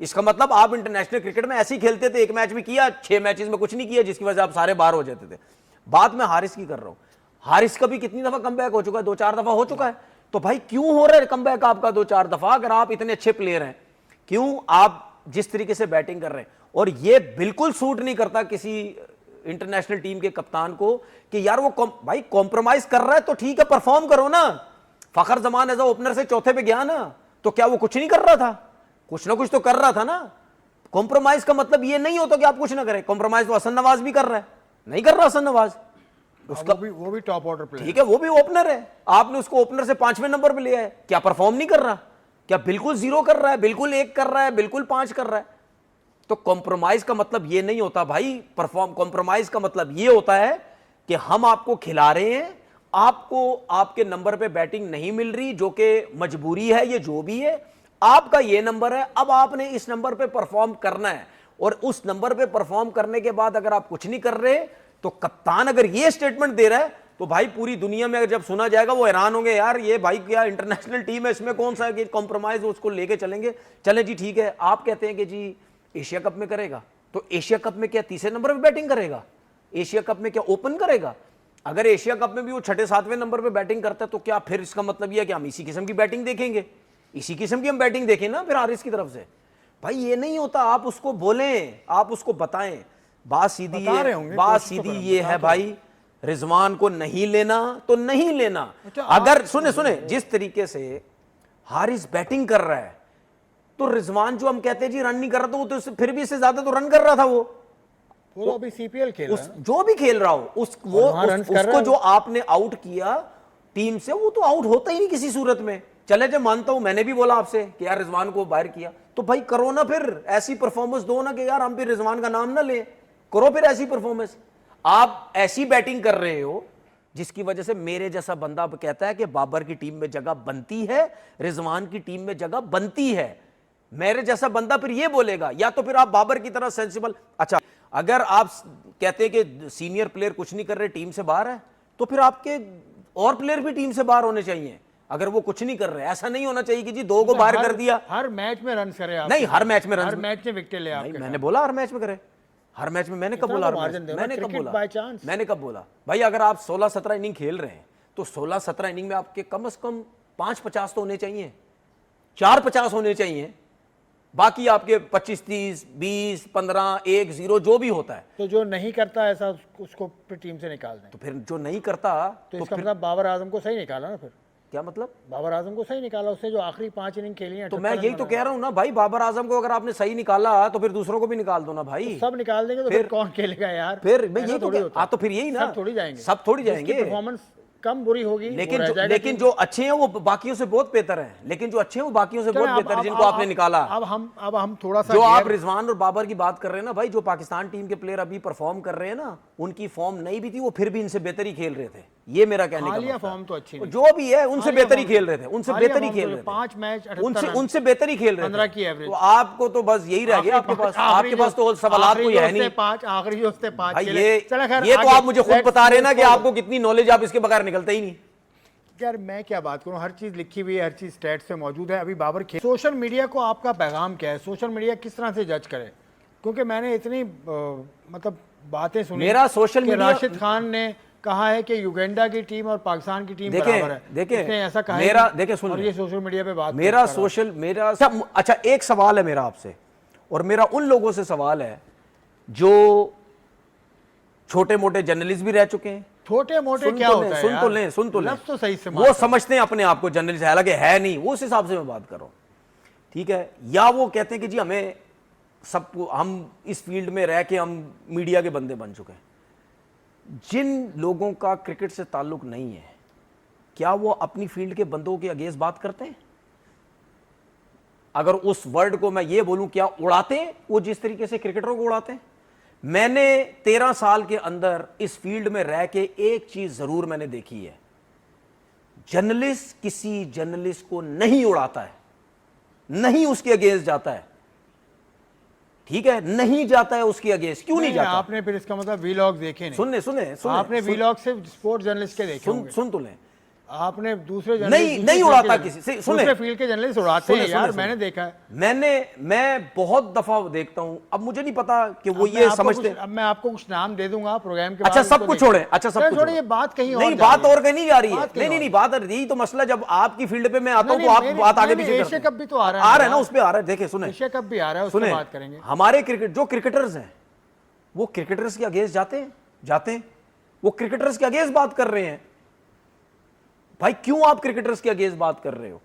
इसका मतलब आप इंटरनेशनल क्रिकेट में ऐसे ही खेलते थे, एक मैच भी किया, 6 मैचेस में कुछ नहीं किया, जिसकी वजह से आप सारे बाहर हो जाते थे। बात में हारिस की कर रहा हूं, हारिस का भी कितनी दफा कमबैक हो चुका है? 2-4 दफा हो चुका है। तो भाई क्यों हो रहा है कमबैक आपका 2-4 दफा? अगर आप इतने अच्छे प्लेयर हैं, क्यों आप जिस तरीके से बैटिंग कर रहे हैं? और ये बिल्कुल सूट नहीं करता किसी इंटरनेशनल टीम के कप्तान को कि यार वो भाई कॉम्प्रोमाइज कर रहा है तो ठीक है, परफॉर्म करो ना। फखर जमान एज ओपनर से चौथे पे गया ना, तो क्या वो कुछ नहीं कर रहा था? कुछ ना कुछ तो कर रहा था ना। कॉम्प्रोमाइज का मतलब ये नहीं होता कि आप कुछ ना करें। कॉम्प्रोमाइज तो हसन नवाज भी कर रहा है, नहीं कर रहा हसन नवाज, उसका वो भी टॉप ऑर्डर प्लेयर, ठीक है, वो भी ओपनर है। आपने उसको ओपनर से 5वें नंबर पे लिया है, क्या परफॉर्म नहीं कर रहा? क्या बिल्कुल 0 कर रहा है, बिल्कुल 1 कर रहा है, बिल्कुल 5 कर रहा है? तो कॉम्प्रोमाइज का मतलब ये नहीं होता भाई। कॉम्प्रोमाइज का मतलब ये होता है कि हम आपको खिला रहे हैं, आपको आपके नंबर पे बैटिंग नहीं मिल रही, जो कि मजबूरी है, ये जो भी है, आपका ये नंबर है, अब आपने इस नंबर पे परफॉर्म करना है। और उस नंबर पे परफॉर्म करने के बाद अगर आप कुछ नहीं कर रहे, तो कप्तान अगर ये स्टेटमेंट दे रहा है तो भाई पूरी दुनिया में जब सुना जाएगा वो हैरान होंगे, यार ये भाई क्या इंटरनेशनल टीम है, इसमें कौन सा कॉम्प्रोमाइज, उसको लेके चलेंगे। चले जी ठीक है, आप कहते हैं कि जी एशिया कप में करेगा, तो एशिया कप में क्या 3 नंबर पे बैटिंग करेगा? एशिया कप में क्या ओपन करेगा? अगर एशिया कप में भी वो 6-7वें नंबर पे बैटिंग करता है तो क्या फिर इसका मतलब यह है कि हम इसी किस्म की बैटिंग देखेंगे? इसी किस्म की हम बैटिंग देखें ना फिर हारिस की तरफ से। भाई ये नहीं होता, आप उसको बोलें, आप उसको बताएं। बात सीधी ये है भाई, रिजवान को नहीं लेना तो नहीं लेना। अगर सुने जिस तरीके से हारिस बैटिंग कर रहा है, तो रिजवान जो हम कहते हैं जी रन नहीं कर रहा, तो वो तो फिर भी इससे ज्यादा तो रन कर रहा था। वो अभी CPL खेल रहा है, जो भी खेल रहा हो उसको जो आपने आउट किया टीम से, वो तो आउट होता ही नहीं किसी सूरत में। चले जब मानता हूं, मैंने भी बोला आपसे कि यार रिजवान को बाहर किया, तो भाई करो ना फिर ऐसी परफॉर्मेंस दो ना कि यार हम फिर रिजवान का नाम ना ले, करो फिर ऐसी परफॉर्मेंस। आप ऐसी बैटिंग कर रहे हो जिसकी वजह से मेरे जैसा बंदा अब कहता है कि बाबर की टीम में जगह बनती है, रिजवान की टीम में जगह बनती है। मेरे जैसा बंदा फिर ये बोलेगा, या तो फिर आप बाबर की तरह सेंसिबल। अच्छा, अगर आप कहते हैं कि सीनियर प्लेयर कुछ नहीं कर रहे, टीम से बाहर है, तो फिर आपके और प्लेयर भी टीम से बाहर होने चाहिए। अगर वो कुछ नहीं कर रहे, ऐसा नहीं होना चाहिए कि जी 2 को बाहर कर दिया। हर मैच में रन करे आप, नहीं, हर मैच में रन, हर मैच में विकेट ले आप। मैंने बोला हर मैच में करे, हर मैच में। मैंने कब बोला? मैंने कब बोला भाई? अगर आप 16-17 इनिंग खेल रहे हैं तो 16-17 इनिंग में आपके कम से कम 5-50 तो होने चाहिए, 4-50 होने चाहिए। बाकी आपके 25-30, 20, 15, 1-0 जो भी होता है। तो जो नहीं करता ऐसा उसको फिर टीम से निकाल दें। तो फिर जो नहीं करता तो इसका मतलब बाबर आजम को सही निकाला ना? फिर क्या मतलब? बाबर आजम को सही निकाला उसने, जो आखिरी 5 इनिंग खेली है। तो मैं यही तो कह रहा हूँ ना भाई, बाबर आजम को अगर आपने सही निकाला तो फिर दूसरों को भी निकाल दो ना भाई। तो सब निकाल देंगे तो फिर कौन खेलेगा यार? फिर मैं यही तो फिर यही ना, सब थोड़ी जाएंगे, सब थोड़ी जाएंगे। परफॉर्मेंस कम बुरी होगी, लेकिन जो अच्छे हैं वो बाकियों से बहुत बेहतर हैं। लेकिन जो अच्छे हैं वो बाकियों से बहुत बेहतर हैं, जिनको आपने निकाला। अब हम थोड़ा सा जो आप रिजवान और बाबर की बात कर रहे हैं ना भाई, जो पाकिस्तान टीम के प्लेयर अभी परफॉर्म कर रहे हैं ना, उनकी फॉर्म नहीं भी थी, वो फिर भी इनसे बेहतर ही खेल रहे थे। ये मेरा कहने का मतलब। फॉर्म तो अच्छी नहीं, जो भी है उनसे बेहतर ही खेल रहे थे, उनसे बेहतर ही खेल रहे थे। 5 मैच उनसे बेहतर ही खेल रहे थे। 15 की एवरेज। तो आपको तो बस यही रह गया आपके पास तो सवालात कोई है नहीं। 5 आखिरी जो 5 ये तो आप मुझे खुद बता रहे हैं ना कि आपको कितनी नॉलेज, आप इसके बगैर निकलते ही नहीं। यार मैं क्या बात करूं, हर चीज़ लिखी हुई है, हर चीज़ स्टैट्स पे मौजूद है। अभी बाबर सोशल मीडिया को आपका पैगाम क्या है? सोशल मीडिया किस तरह से जज करे? क्योंकि मैंने इतनी मतलब बातें सुनी। मेरा सोशल मीडिया, राशिद खान ने कहा है कि युगांडा की टीम और पाकिस्तान की टीम बराबर है। देखिए ऐसा कहा मेरा, देखिए सुन, और ये सोशल मीडिया पे बात मेरा अच्छा एक सवाल है मेरा आपसे, और मेरा उन लोगों से सवाल है जो छोटे मोटे जर्नलिस्ट भी रह चुके हैं। छोटे मोटे क्या होता है? सुन तो लें, तो सही से वो समझते हैं अपने आप को जर्नलिस्ट, हालांकि है नहीं, वो उस हिसाब से मैं बात कर रहा हूं, ठीक है? या वो कहते हैं कि जी हमें सबको, हम इस फील्ड में रह के हम मीडिया के बंदे बन चुके हैं। जिन लोगों का क्रिकेट से ताल्लुक नहीं है, क्या वो अपनी फील्ड के बंदों के अगेंस्ट बात करते हैं? अगर उस वर्ड को मैं ये बोलूं, क्या उड़ाते हैं वो जिस तरीके से क्रिकेटरों को उड़ाते हैं? मैंने 13 साल के अंदर इस फील्ड में रह के एक चीज जरूर मैंने देखी है, जर्नलिस्ट किसी जर्नलिस्ट को नहीं उड़ाता है, नहीं उसके अगेंस्ट जाता है, ठीक है? नहीं जाता है उसके अगेंस्ट। क्यों नहीं जाता? आपने फिर इसका मतलब वीलॉग देखे नहीं? सुने आपने वीलॉग से स्पोर्ट्स जर्नलिस्ट के देखे? सुन तो लें, आपने दूसरे नहीं उड़ाता किसी से, दूसरे फील्ड के जर्नलिस्ट उड़ाते हैं यार, मैंने देखा है। मैं बहुत दफा देखता हूं। अब मुझे नहीं पता कि वो ये समझते। अब मैं आपको कुछ नाम दे दूंगा प्रोग्राम के। अच्छा सब कुछ छोड़े, अच्छा सब कुछ छोड़े, ये बात कहीं और नहीं, बात और कहीं नहीं जा रही है। नहीं बात यही तो मसला, जब आपकी फील्ड पे मैं आता हूं तो आप बात आगे पीछे एशिया कप भी तो आ रहा है ना, उस पे आ रहा है। देखिए सुने, एशिया कप भी आ रहा है, उस पे बात करेंगे। हमारे जो क्रिकेटर्स हैं वो क्रिकेटर्स के अगेंस्ट जाते हैं, वो क्रिकेटर्स के अगेंस्ट बात कर रहे हैं। भाई क्यों आप क्रिकेटर्स के अगेंस्ट बात कर रहे हो?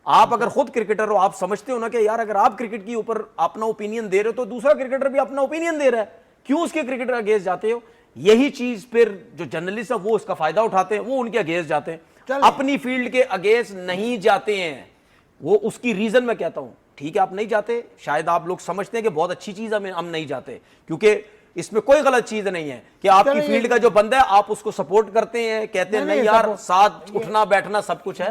आप अगर खुद क्रिकेटर हो, आप समझते हो ना कि यार अगर आप क्रिकेट के ऊपर अपना ओपिनियन दे रहे हो तो दूसरा क्रिकेटर भी अपना ओपिनियन दे रहा है, क्यों उसके क्रिकेटर अगेंस्ट जाते हो? यही चीज फिर जो जर्नलिस्ट है वो उसका फायदा उठाते हैं, वो उनके अगेंस्ट जाते हैं, अपनी फील्ड के अगेंस्ट नहीं जाते हैं। वो उसकी रीजन मैं कहता हूं, ठीक है आप नहीं जाते, शायद आप लोग समझते हैं कि बहुत अच्छी चीज हम नहीं जाते, क्योंकि इसमें कोई गलत चीज नहीं है कि आपकी फील्ड का जो बंदा है आप उसको सपोर्ट करते हैं, कहते हैं नहीं यार साथ उठना बैठना सब कुछ है।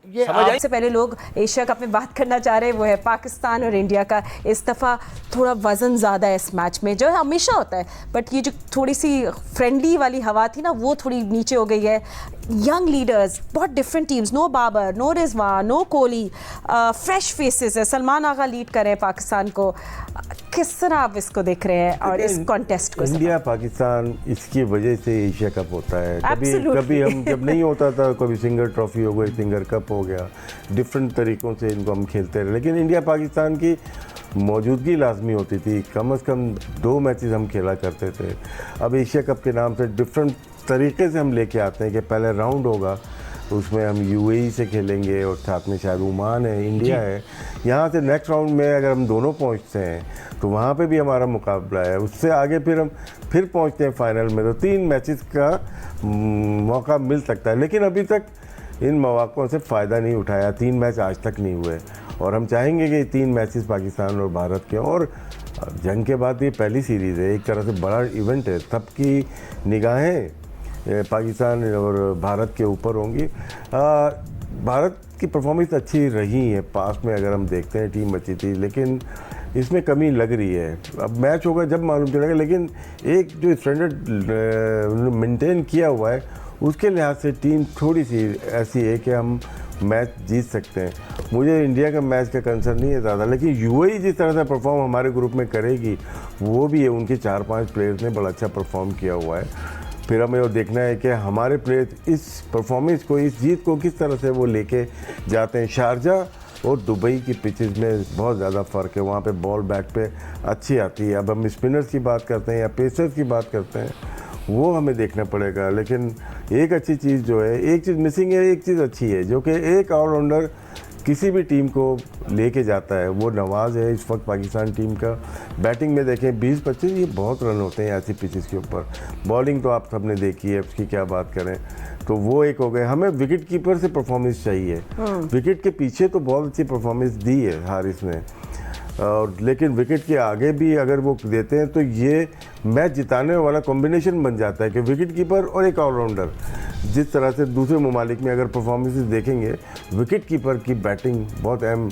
ये सबसे पहले लोग एशिया कप में बात करना चाह रहे हैं, वो है पाकिस्तान और इंडिया का। इस दफ़ा थोड़ा वज़न ज़्यादा है इस मैच में, जो हमेशा होता है, बट ये जो थोड़ी सी फ्रेंडली वाली हवा थी ना, वो थोड़ी नीचे हो गई है। यंग लीडर्स, बहुत different teams, no Babar, no Rizwan, no Kohli, fresh faces है। सलमान आगा लीड कर रहे हैं पाकिस्तान को। किस तरह आप इसको देख रहे हैं और इस कॉन्टेस्ट को? इंडिया पाकिस्तान इसकी वजह से एशिया कप होता है। कभी हम जब नहीं होता था, कभी सिंगर ट्रॉफी हो गई, सिंगर कप हो गया, डिफरेंट तरीक़ों से इनको हम खेलते रहे, लेकिन इंडिया पाकिस्तान की मौजूदगी लाजमी होती थी। कम से कम 2 मैचेस हम खेला करते थे। अब एशिया कप के नाम से डिफरेंट तरीके से हम लेके आते हैं कि पहले राउंड होगा, उसमें हम यूएई से खेलेंगे और साथ में शायद ओमान है, इंडिया है। यहाँ से नेक्स्ट राउंड में अगर हम दोनों पहुँचते हैं तो वहाँ पे भी हमारा मुकाबला है। उससे आगे फिर हम पहुँचते हैं फाइनल में, तो 3 मैचेस का मौका मिल सकता है। लेकिन अभी तक इन मौक़ों से फ़ायदा नहीं उठाया, 3 मैच आज तक नहीं हुए, और हम चाहेंगे कि 3 मैचेस पाकिस्तान और भारत के। और जंग के बाद ये पहली सीरीज़ है, एक तरह से बड़ा इवेंट है, सबकी निगाहें पाकिस्तान और भारत के ऊपर होंगी। भारत की परफॉर्मेंस अच्छी रही है पास्ट में, अगर हम देखते हैं टीम अच्छी थी, लेकिन इसमें कमी लग रही है। अब मैच होगा जब मालूम चलेगा, लेकिन एक जो स्टैंडर्ड मेंटेन किया हुआ है उसके लिहाज से टीम थोड़ी सी ऐसी है कि हम मैच जीत सकते हैं। मुझे इंडिया का मैच का कंसर्न नहीं है ज़्यादा, लेकिन यूएई जिस तरह से परफॉर्म हमारे ग्रुप में करेगी वो भी है। उनके 4-5 प्लेयर्स ने बड़ा अच्छा परफॉर्म किया हुआ है। फिर हमें वो देखना है कि हमारे प्लेयर्स इस परफॉर्मेंस को, इस जीत को किस तरह से वो लेके जाते हैं। शारजाह और दुबई की पिचेस में बहुत ज़्यादा फ़र्क है, वहाँ पे बॉल बैट पे अच्छी आती है। अब हम स्पिनर्स की बात करते हैं या पेसर्स की बात करते हैं, वो हमें देखना पड़ेगा। लेकिन एक अच्छी चीज़ जो है, एक चीज़ मिसिंग है, एक चीज़ अच्छी है, जो कि एक ऑलराउंडर किसी भी टीम को लेके जाता है, वो नवाज़ है इस वक्त पाकिस्तान टीम का। बैटिंग में देखें 20-25 ये बहुत रन होते हैं ऐसी पिचेस के ऊपर। बॉलिंग तो आप सबने देखी है, उसकी क्या बात करें, तो वो एक हो गए। हमें विकेट कीपर से परफॉर्मेंस चाहिए। विकेट के पीछे तो बहुत अच्छी परफॉर्मेंस दी है हारिस ने, और लेकिन विकेट के आगे भी अगर वो देते हैं तो ये मैच जिताने वाला कॉम्बिनेशन बन जाता है कि विकेट कीपर और एक ऑलराउंडर। जिस तरह से दूसरे ममालिक में अगर परफॉर्मेंसेस देखेंगे, विकेट कीपर की बैटिंग बहुत अहम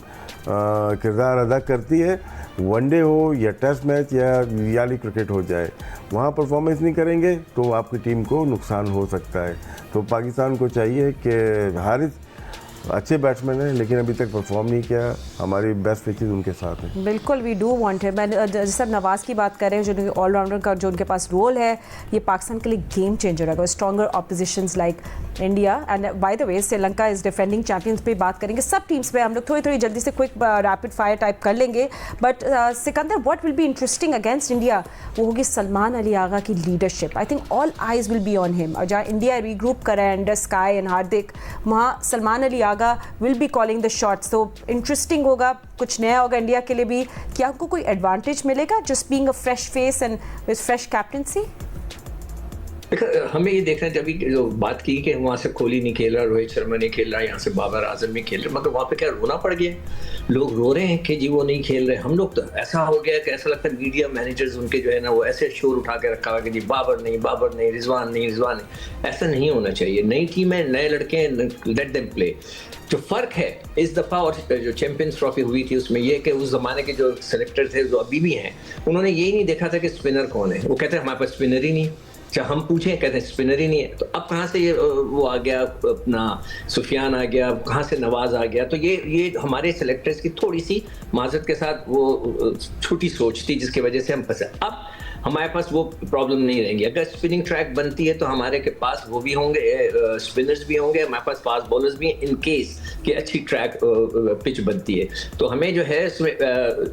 किरदार अदा करती है। वनडे हो या टेस्ट मैच या रियाली क्रिकेट हो जाए, वहाँ परफॉर्मेंस नहीं करेंगे तो आपकी टीम को नुकसान हो सकता है। तो पाकिस्तान को चाहिए कि हारिस अच्छे बैट्समैन हैं, लेकिन अभी तक परफॉर्म नहीं किया। हमारी बेस्ट पिचेस उनके साथ हैं। बिल्कुल, वी डू वांट है। मैं जैसे नवाज़ की बात कर रहे हैं, जो ऑलराउंडर का जो उनके पास रोल है, ये पाकिस्तान के लिए गेम चेंजर है। Stronger opposition's like India and by the way Sri Lanka is defending champions पे बात करेंगे। सब टीम्स पे हम लोग थोड़ी जल्दी से क्विक रैपिड फायर टाइप कर लेंगे। But Sikandar, what will be interesting against India, वो होगी सलमान अली आगा की leadership. I think all eyes will be on him. और जहाँ इंडिया रीग्रुप करा है अंडर स्काई एंड हार्दिक, वहाँ Salman Ali Agha will be calling the shots. तो इंटरेस्टिंग होगा, कुछ नया होगा इंडिया के लिए भी। क्या आपको कोई एडवांटेज मिलेगा just being a fresh face and with fresh captaincy? हमें ये देखना है, जब जो बात की कि वहाँ से कोहली नहीं खेल रहा, रोहित शर्मा नहीं खेल रहा, यहाँ से बाबर आजम नहीं खेल रहे, मगर वहाँ पे क्या रोना पड़ गया? लोग रो रहे हैं कि जी वो नहीं खेल रहे। हम लोग तो ऐसा हो गया कि ऐसा लगता है मीडिया मैनेजर्स उनके जो है ना, वो ऐसे शोर उठा के रखा हुआ कि जी बाबर नहीं, रिजवान नहीं। ऐसा नहीं होना चाहिए। नई टीम है, नए लड़के हैं, लेट देम प्ले। जो फ़र्क है इस दफ़ा और जो चैंपियंस ट्रॉफी हुई थी उसमें, ये कि उस ज़माने के जो सेलेक्टर थे, जो अभी भी हैं, उन्होंने यही नहीं देखा था कि स्पिनर कौन है। वो कहते हैं हमारे पास स्पिनर ही नहीं। चाहे हम पूछें, कहते हैं स्पिनर ही नहीं है। तो अब कहाँ से ये वो आ गया, अपना सुफियान आ गया, कहाँ से नवाज आ गया? तो ये हमारे सेलेक्टर्स की थोड़ी सी माजरत के साथ वो छोटी सोच थी, जिसकी वजह से हम फंसे। अब हमारे पास वो प्रॉब्लम नहीं रहेंगी। अगर स्पिनिंग ट्रैक बनती है तो हमारे के पास वो भी होंगे, स्पिनर्स भी होंगे, हमारे पास फास्ट बॉलर्स भी हैं, इन केस कि अच्छी ट्रैक पिच बनती है। तो हमें जो है इसमें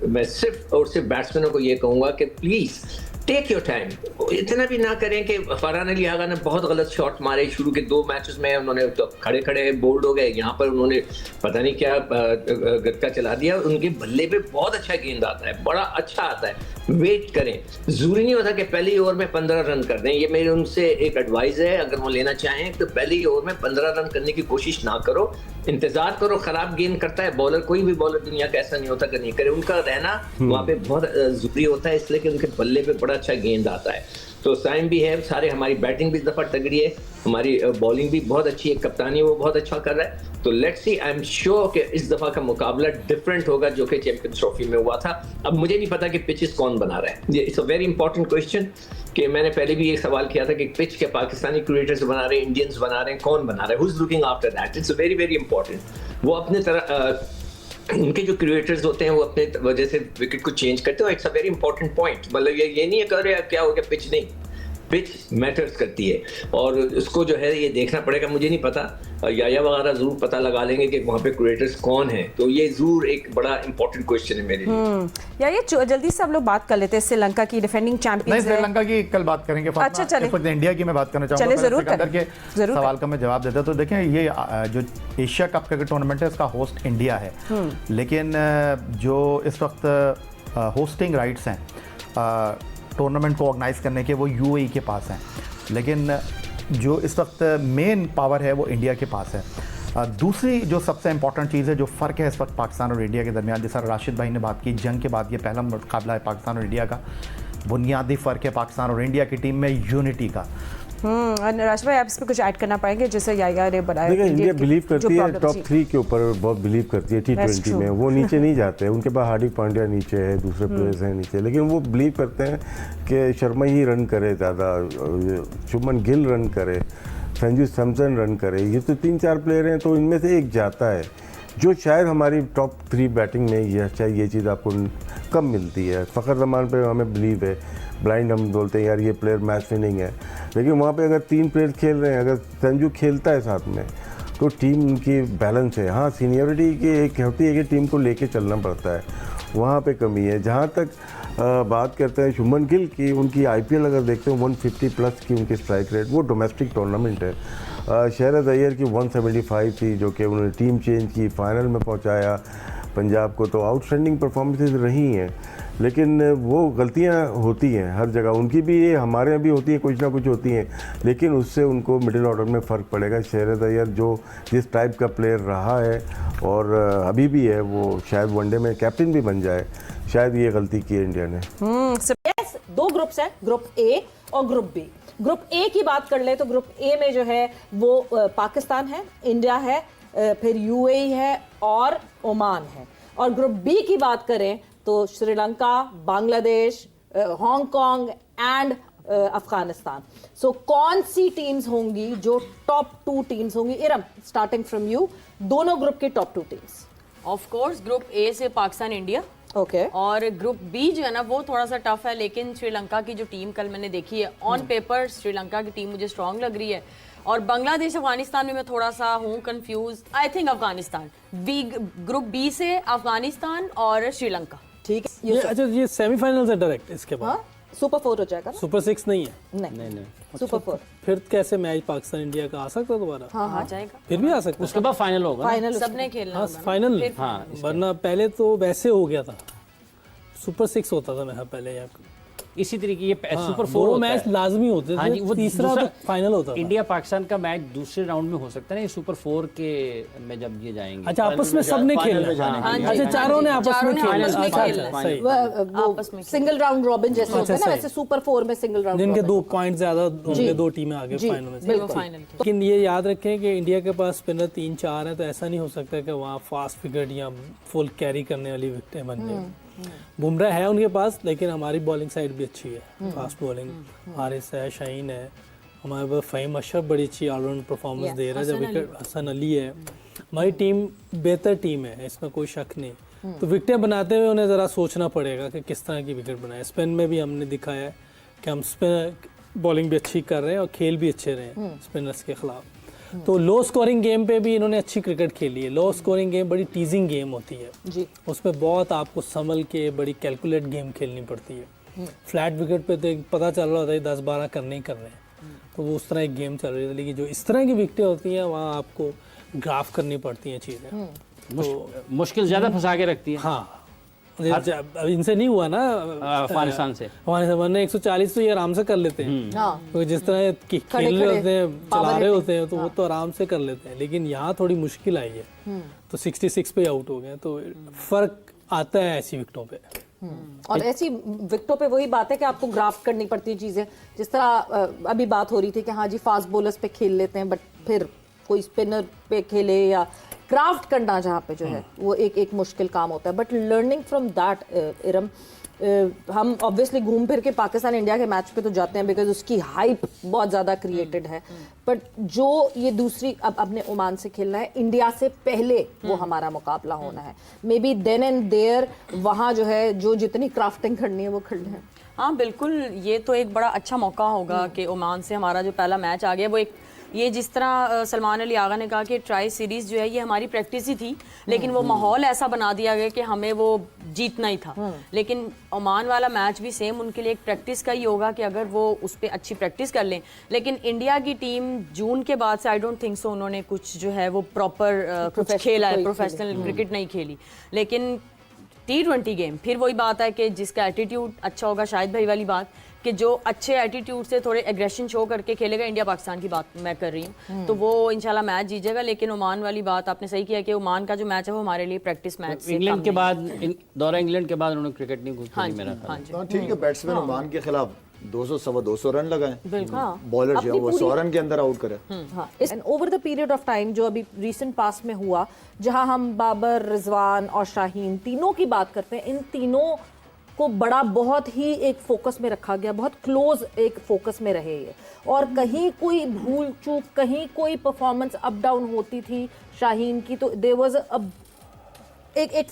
मैं सिर्फ और सिर्फ बैट्समैनों को ये कहूँगा कि प्लीज़ टेक योर टाइम। इतना भी ना करें कि फरहान अली आगा ने बहुत गलत शॉट मारे शुरू के 2 मैचेस में। उन्होंने तो खड़े बोल्ड हो गए, यहाँ पर उन्होंने पता नहीं क्या गटका चला दिया। उनके बल्ले पे बहुत अच्छा गेंद आता है, बड़ा अच्छा आता है। वेट करें, जरूरी नहीं होता कि पहले ही ओवर में 15 रन कर दें। ये मेरी उनसे एक एडवाइस है, अगर वो लेना चाहें तो पहले ही ओवर में 15 रन करने की कोशिश ना करो, इंतजार करो। खराब गेंद करता है बॉलर, कोई भी बॉलर दुनिया का ऐसा नहीं होता कि नहीं करे। उनका रहना वहाँ पे बहुत जरूरी होता है, इसलिए कि उनके बल्ले पे बड़ा अच्छा गेंद आता है। तो टाइम भी है सारे, हमारी बैटिंग भी इस दफा तगड़ी है, हमारी बॉलिंग भी बहुत अच्छी है, कप्तानी वो बहुत अच्छा कर रहा है। तो let's see, I am sure कि इस दफा का मुकाबला डिफरेंट होगा जो कि चैंपियंस ट्रॉफी में हुआ था। अब मुझे नहीं पता कि पिचेस कौन बना रहा है। ये it's a very important question कि मैंने पहले भी एक सवाल किया था कि पिच के पाकिस्तानी क्रिएटर्स बना रहे हैं, इंडियंस बना रहे हैं, कौन बना रहा है? Who is looking after that? It's very very important. वो अपने तरह उनके जो क्रिएटर्स होते हैं वो अपने वजह से विकेट को चेंज करते हैं। It's a very important point. मतलब ये नहीं है कर रहे क्या हो गया, पिच नहीं, पिच मैटर्स करती है और उसको जो है ये देखना पड़ेगा। मुझे नहीं पता, या वगैरह जरूर पता लगा लेंगे कि वहाँ पे क्रिएटर्स कौन हैं। तो ये जरूर एक बड़ा इंपॉर्टेंट क्वेश्चन है मेरे लिए। या ये जल्दी से हम लोग बात कर लेते हैं श्रीलंका की डिफेंडिंग चैंपियंस है। श्रीलंका की कल बात करेंगे। अच्छा चले, इंडिया की मैं बात करना चाहूँगा। सिकंदर के सवाल का मैं जवाब देता। तो देखें, ये जो एशिया कप क्रिकेट टूर्नामेंट है इसका होस्ट इंडिया है, लेकिन जो इस वक्त होस्टिंग राइट्स हैं टूर्नामेंट को ऑर्गेनाइज करने के, वो यूएई के पास हैं, लेकिन जो इस वक्त मेन पावर है वो इंडिया के पास है। दूसरी जो सबसे इंपॉर्टेंट चीज़ है, जो फ़र्क है इस वक्त पाकिस्तान और इंडिया के दरमियान, जैसा राशिद भाई ने बात की, जंग के बाद ये पहला मुकाबला है पाकिस्तान और इंडिया का। बुनियादी फ़र्क है पाकिस्तान और इंडिया की टीम में यूनिटी का। और नराज भाई आप इस पे कुछ ऐड करना पाएंगे जैसे याया ने बनाया। देखिए इंडिया बिलीव करती है टॉप 3 के ऊपर, बहुत बिलीव करती है T20 में। वो नीचे नहीं जाते, उनके पास हार्दिक पांड्या नीचे है, दूसरे प्लेयर्स हैं नीचे, लेकिन वो बिलीव करते हैं कि शर्मा ही रन करे ज़्यादा, शुभमन गिल रन करे, संजू सैमसन रन करे। ये तो 3-4 प्लेयर हैं, तो इनमें से एक जाता है जो शायद हमारी टॉप 3 बैटिंग में ये चीज़ आपको कम मिलती है। फ़खर जमान पे हमें बिलीव है, ब्लाइंड हम बोलते हैं यार ये प्लेयर मैच विनिंग है, लेकिन वहाँ पे अगर 3 प्लेयर खेल रहे हैं, अगर संजू खेलता है साथ में तो टीम उनकी बैलेंस है। हाँ, सीनियरिटी की एक होती है कि टीम को लेके चलना पड़ता है, वहाँ पे कमी है। जहाँ तक बात करते हैं शुभमन गिल की, उनकी IPL अगर देखते हैं 150 प्लस की उनकी स्ट्राइक रेट, वो डोमेस्टिक टूर्नामेंट है। शहरज़ अय्यर की 175 थी, जो कि उन्होंने टीम चेंज की, फाइनल में पहुंचाया पंजाब को। तो आउटस्टैंडिंग परफॉर्मेंसेस रही हैं, लेकिन वो गलतियां होती हैं हर जगह, उनकी भी ये हमारे यहाँ भी होती है, कुछ ना कुछ होती हैं, लेकिन उससे उनको मिडिल ऑर्डर में फ़र्क पड़ेगा। शहरज़ अय्यर जो जिस टाइप का प्लेयर रहा है और अभी भी है, वो शायद वनडे में कैप्टन भी बन जाए, शायद ये गलती की है इंडिया ने। दो ग्रुप्स हैं, ग्रुप ए और ग्रुप बी। ग्रुप ए की बात कर ले तो ग्रुप ए में जो है वो पाकिस्तान है, इंडिया है, फिर UAE है और ओमान है। और ग्रुप बी की बात करें तो श्रीलंका, बांग्लादेश, हांगकांग एंड अफगानिस्तान। सो कौन सी टीम्स होंगी जो टॉप 2 टीम्स होंगी? इरम, स्टार्टिंग फ्रॉम यू, दोनों ग्रुप की top 2 teams. Of course group A से पाकिस्तान, इंडिया। ओके। और ग्रुप बी जो है ना वो थोड़ा सा टफ है, लेकिन श्रीलंका की जो टीम कल मैंने देखी है, ऑन पेपर श्रीलंका की टीम मुझे स्ट्रांग लग रही है। और बांग्लादेश अफगानिस्तान में मैं थोड़ा सा हूँ confuse. I think Afghanistan. Group B से अफगानिस्तान और श्रीलंका। ठीक है। अच्छा, ये सेमीफाइनल है डायरेक्ट इसके बाद? सुपर 4 हो जाएगा। सुपर 6 नहीं है? नहीं, सुपर 4। फिर कैसे मैच पाकिस्तान इंडिया का आ सकता है दोबारा? हाँ, आ जाएगा। फिर भी आ सकता है, उसके बाद फाइनल होगा। फाइनल सबने खेलना। हाँ, फाइनल। हाँ, वरना पहले तो वैसे हो गया था, सुपर 6 होता था मेरा पहले। यहाँ इसी तरीके ये सुपर 4 4 मैच लाजमी होते थे। हाँ जी, वो तीसरा तो फाइनल होता था। इंडिया पाकिस्तान का मैच दूसरे राउंड में हो सकता है ना, ये सुपर 4 के में जब ये जाएंगे। अच्छा, आपस में सबने खेलना। अच्छा, चारों ने आपस में खेलना। सिंगल राउंड रॉबिन जैसे होता है ना, वैसे सुपर 4 में सिंगल राउंड, जिनके 2 पॉइंट ज्यादा होंगे, 2 टीमें आगे फाइनल में। लेकिन ये याद रखें कि इंडिया के पास स्पिनर 3-4 है, तो ऐसा नहीं हो सकता कि वहाँ फास्ट विकेट या फुल कैरी करने वाली विकेटें बन जाए। बुमराह है उनके पास, लेकिन हमारी बॉलिंग साइड भी अच्छी है, फास्ट बॉलिंग। हारिस है, शाहीन है, हमारे पास फ़हीम अशरफ बड़ी अच्छी ऑलराउंड परफॉर्मेंस दे रहा है। जब विकेट हसन अली है, हमारी टीम बेहतर टीम है, इसमें कोई शक नहीं। तो विकेटें बनाते हुए उन्हें ज़रा सोचना पड़ेगा कि किस तरह की विकेट बनाए। स्पिन में भी हमने दिखाया है कि हम स्पिन बॉलिंग भी अच्छी कर रहे हैं और खेल भी अच्छे रहे हैं स्पिनर्स के खिलाफ। तो लो स्कोरिंग गेम पे भी इन्होंने अच्छी क्रिकेट खेली है। लो स्कोरिंग गेम बड़ी टीजिंग गेम होती है जी। उसमें बहुत आपको संभल के बड़ी कैलकुलेट गेम खेलनी पड़ती है। फ्लैट विकेट पे तो पता चल रहा होता है 10-12 करने ही कर रहे हैं, तो वो उस तरह एक गेम चल रही है। लेकिन जो इस तरह की विकेटें होती हैं वहाँ आपको ग्राफ करनी पड़ती हैं चीज़ें, तो मुश्किल ज़्यादा फंसा के रखती है। हाँ, इनसे नहीं हुआ ना अफगानिस्तान से, वरना 140 तो ये आराम से कर लेते हैं। तो जिस तरह खेल रहे होते हैं, चला रहे होते हैं, तो वो तो आराम से कर लेते हैं। लेकिन यहाँ थोड़ी मुश्किल आई है, तो 66 पे आउट हो गए, तो फर्क आता है ऐसी विकेटों पे। और ऐसी विकेटों पे वही बात है कि आपको ग्राफ्ट करनी पड़ती है चीजें। जिस तरह अभी बात हो रही थी कि हाँ जी फास्ट बॉलर्स पे खेल लेते हैं, बट फिर कोई स्पिनर पे खेले या क्राफ्ट करना जहाँ पे जो है वो एक मुश्किल काम होता है। But learning from that Iram, हम ऑब्वियसली घूम फिर के पाकिस्तान इंडिया के मैच पे तो जाते हैं बिकॉज उसकी हाइप बहुत ज़्यादा क्रिएटेड है, बट जो ये दूसरी अब अपने ओमान से खेलना है, इंडिया से पहले वो हमारा मुकाबला होना है, maybe then and there वहाँ जो है जो जितनी क्राफ्टिंग करनी है वो कर लें। हाँ बिल्कुल, ये तो एक बड़ा अच्छा मौका होगा कि ओमान से हमारा जो पहला मैच आ गया वो एक, ये जिस तरह सलमान अली आगा ने कहा कि ट्राई सीरीज़ जो है ये हमारी प्रैक्टिस ही थी, लेकिन वो माहौल ऐसा बना दिया गया कि हमें वो जीतना ही था। लेकिन ओमान वाला मैच भी सेम उनके लिए एक प्रैक्टिस का ही होगा कि अगर वो उस पर अच्छी प्रैक्टिस कर लें। लेकिन इंडिया की टीम जून के बाद से आई डोंट थिंक सो उन्होंने कुछ जो है वो प्रॉपर कुछ खेला है, प्रोफेशनल क्रिकेट नहीं खेली। लेकिन T20 गेम फिर वही बात है कि जिसका एटीट्यूड अच्छा होगा, शाहिद भाई वाली बात कि जो अच्छे एटीट्यूड से थोड़े एग्रेशन शो करके खेलेगा, इंडिया पाकिस्तान की बात मैं कर रही हूँ, तो वो इंशाल्लाह मैच जीतेगा। लेकिन ओमान वाली बात आपने सही किया कि ओमान का जो मैच है वो हमारे लिए प्रैक्टिस मैच इंग्लैंड के बाद दौरा इंग्लैंड के बाद उन्होंने क्रिकेट नहीं खेली मेरा। ठीक है, बैट्समैन ओमान के खिलाफ 200 सवा 200 रन लगाए, बिल्कुल बॉलर जो है वो 100 रन के अंदर आउट करे। हाँ, and over the period of time जो अभी रिसेंट पास में हुआ, जहां हम बाबर, रिजवान और शाहीन तीनों की बात करते हैं, इन तीनों को बड़ा बहुत ही एक फोकस में रखा गया, बहुत क्लोज एक फोकस में रहे ये, और कहीं कोई भूल चूक, कहीं कोई परफॉर्मेंस अप डाउन होती थी शाहीन की, तो देयर वाज एक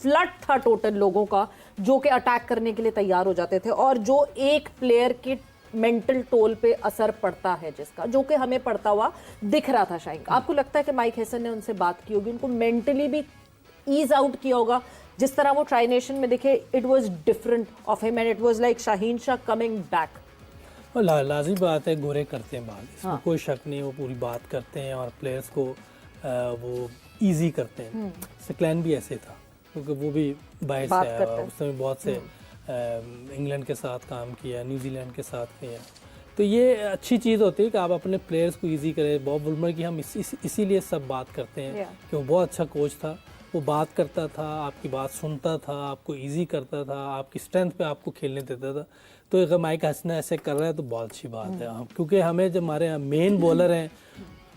फ्लड था टोटल लोगों का जो कि अटैक करने के लिए तैयार हो जाते थे, और जो एक प्लेयर के मेंटल टोल पे असर पड़ता है जिसका, जो कि हमें पड़ता हुआ दिख रहा था शाहीन। आपको लगता है कि माइक हैसन ने उनसे बात की होगी, उनको मेंटली भी ईज आउट किया होगा? जिस तरह वो ट्राई नेशन में देखे, it was different of him and it was like Shaheen Shah coming back. और लाजमी बात है, गोरे करते हैं बात, इसमें कोई शक नहीं, वो पूरी बात करते हैं और प्लेयर्स को वो इजी करते हैं। सिक्लैन भी ऐसे था, क्योंकि वो भी बाहर से आया, उसने बहुत से इंग्लैंड के साथ काम किया, न्यूजीलैंड के साथ किया, तो ये अच्छी चीज़ होती है कि आप अपने प्लेयर्स को इजी करें। बॉब वुलमर की हम इसीलिए सब बात करते हैं कि वो बहुत अच्छा कोच था, वो बात करता था, आपकी बात सुनता था, आपको इजी करता था, आपकी स्ट्रेंथ पे आपको खेलने देता था। तो अगर माइक हैसन ऐसे कर रहा है तो बहुत अच्छी बात है, क्योंकि हमें जब हमारे यहाँ मेन बॉलर हैं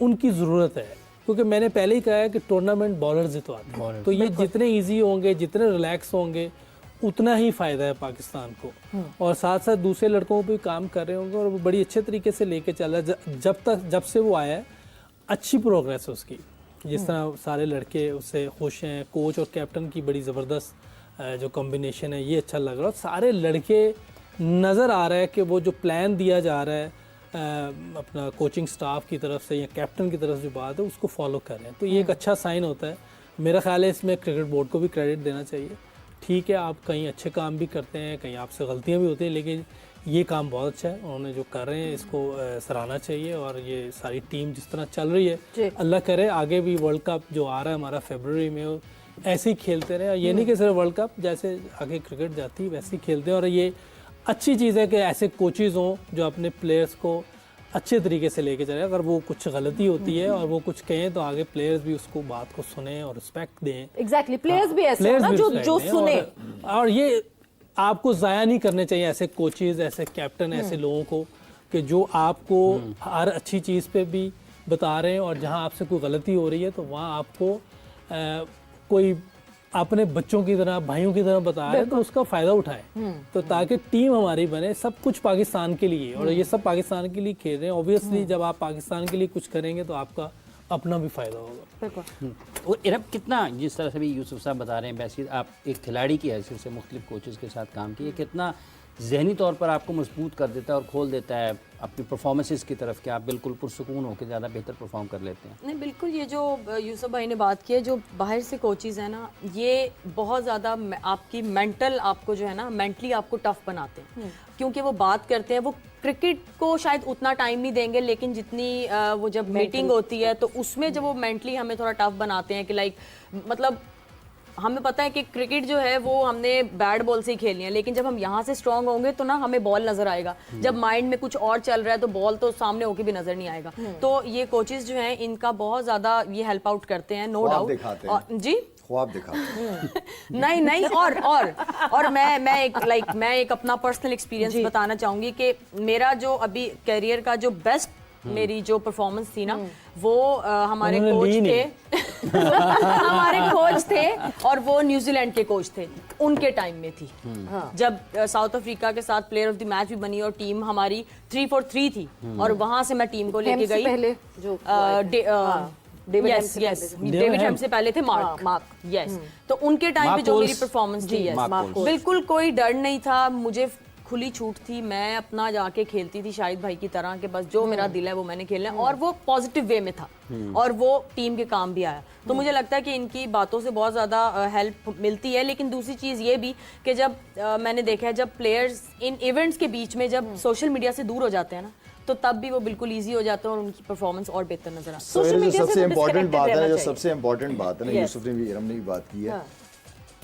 उनकी ज़रूरत है, क्योंकि मैंने पहले ही कहा है कि टूर्नामेंट बॉलर जितवाते हैं, तो ये जितने ईजी होंगे, जितने रिलैक्स होंगे, उतना ही फ़ायदा है पाकिस्तान को। और साथ साथ दूसरे लड़कों पर भी काम कर रहे होंगे और वो बड़ी अच्छे तरीके से लेके चल रहा है। जब से वो आया है अच्छी प्रोग्रेस है उसकी, जिस तरह सारे लड़के उससे खुश हैं, कोच और कैप्टन की बड़ी ज़बरदस्त जो कॉम्बिनेशन है, ये अच्छा लग रहा है। सारे लड़के नज़र आ रहा है कि वो जो प्लान दिया जा रहा है अपना कोचिंग स्टाफ की तरफ से या कैप्टन की तरफ जो बात है उसको फॉलो कर रहे हैं, तो ये एक अच्छा साइन होता है। मेरा ख्याल है इसमें क्रिकेट बोर्ड को भी क्रेडिट देना चाहिए। ठीक है, आप कहीं अच्छे काम भी करते हैं, कहीं आपसे गलतियाँ भी होती हैं, लेकिन ये काम बहुत अच्छा है, उन्होंने जो कर रहे हैं इसको सराहना चाहिए। और ये सारी टीम जिस तरह चल रही है, अल्लाह करे आगे भी वर्ल्ड कप जो आ रहा है हमारा फरवरी में, ऐसे ही खेलते रहे। ये नहीं कि सिर्फ वर्ल्ड कप, जैसे आगे क्रिकेट जाती है वैसे ही खेलते हैं। और ये अच्छी चीज़ है कि ऐसे कोचेज़ हों जो अपने प्लेयर्स को अच्छे तरीके से लेके चले। अगर वो कुछ गलती होती है और वो कुछ कहें तो आगे प्लेयर्स भी उसको बात को सुने और रिस्पेक्ट दें। एग्जैक्टली, प्लेयर्स भी ऐसे ना जो सुने, और ये आपको ज़ाया नहीं करने चाहिए ऐसे कोचेज़, ऐसे कैप्टन, ऐसे लोगों को कि जो आपको हर अच्छी चीज़ पे भी बता रहे हैं और जहां आपसे कोई गलती हो रही है तो वहां आपको कोई अपने बच्चों की तरह, भाइयों की तरह बता रहे हैं, तो उसका फ़ायदा उठाएं, तो ताकि टीम हमारी बने। सब कुछ पाकिस्तान के लिए, और ये सब पाकिस्तान के लिए खेल रहे हैं। ऑब्वियसली जब आप पाकिस्तान के लिए कुछ करेंगे तो आपका अपना भी फ़ायदा होगा। और इरब कितना, जिस तरह से भी यूसुफ साहब बता रहे हैं, वैसे आप एक खिलाड़ी की हैसियत से मुख्तलिफ कोचेज़ के साथ काम किए, कितना ज़हनी तौर पर आपको मजबूत कर देता है और खोल देता है अपनी परफॉर्मेंसेस की तरफ कि आप बिल्कुल पुरसुकून होकर ज़्यादा बेहतर परफॉर्म कर लेते हैं? नहीं, बिल्कुल, ये जो यूसुफ भाई ने बात की है, जो बाहर से कोचेज़ हैं ना, ये बहुत ज़्यादा आपकी मेंटल, आपको जो है ना मेंटली आपको टफ बनाते हैं, क्योंकि वो बात करते हैं, वो क्रिकेट को शायद उतना टाइम नहीं देंगे, लेकिन जितनी वो जब मीटिंग होती है तो उसमें जब वो मेंटली हमें थोड़ा टफ बनाते हैं कि लाइक, मतलब हमें पता है कि क्रिकेट जो है वो हमने बैट बॉल से ही खेलनी है, लेकिन जब हम यहाँ से स्ट्रांग होंगे तो ना हमें बॉल नजर आएगा। जब माइंड में कुछ और चल रहा है तो बॉल तो सामने होके भी नजर नहीं आएगा। तो ये कोचेस जो हैं इनका बहुत ज्यादा ये हेल्प आउट करते हैं, नो डाउट। जी, ख्वाब दिखाते नहीं और मैं एक अपना पर्सनल एक्सपीरियंस बताना चाहूंगी कि मेरा जो अभी करियर का जो बेस्ट मेरी जो परफॉर्मेंस थी ना, वो हमारे कोच थे हमारे कोच थे और वो न्यूजीलैंड के कोच थे, उनके टाइम में थी। जब साउथ अफ्रीका के साथ प्लेयर ऑफ द मैच भी बनी और टीम हमारी 3-4-3 थी, और वहां से मैं टीम को लेके गई। पहले जो डेविड हेम से पहले थे मार्क, यस। तो उनके टाइम पे जो मेरी परफॉर्मेंस थी, बिल्कुल कोई डर नहीं था, मुझे खुली छूट थी, मैं अपना जाके खेलती थी शाहिद भाई की तरह के बस जो मेरा दिल है वो मैंने खेलना है, और वो पॉजिटिव वे में था और वो टीम के काम भी आया। तो मुझे लगता है कि इनकी बातों से बहुत ज़्यादा हेल्प मिलती है। लेकिन दूसरी चीज़ ये भी कि जब मैंने देखा है जब प्लेयर्स इन इवेंट्स के बीच में जब सोशल मीडिया से दूर हो जाते हैं ना, तो तब भी वो बिल्कुल ईजी हो जाते हैं और उनकी परफॉर्मेंस और बेहतर नजर आती है। सबसे इम्पोर्टेंट बात है, जो सबसे इम्पोर्टेंट बात है ना, यूसुफ ने भी, इरम ने भी बात की है,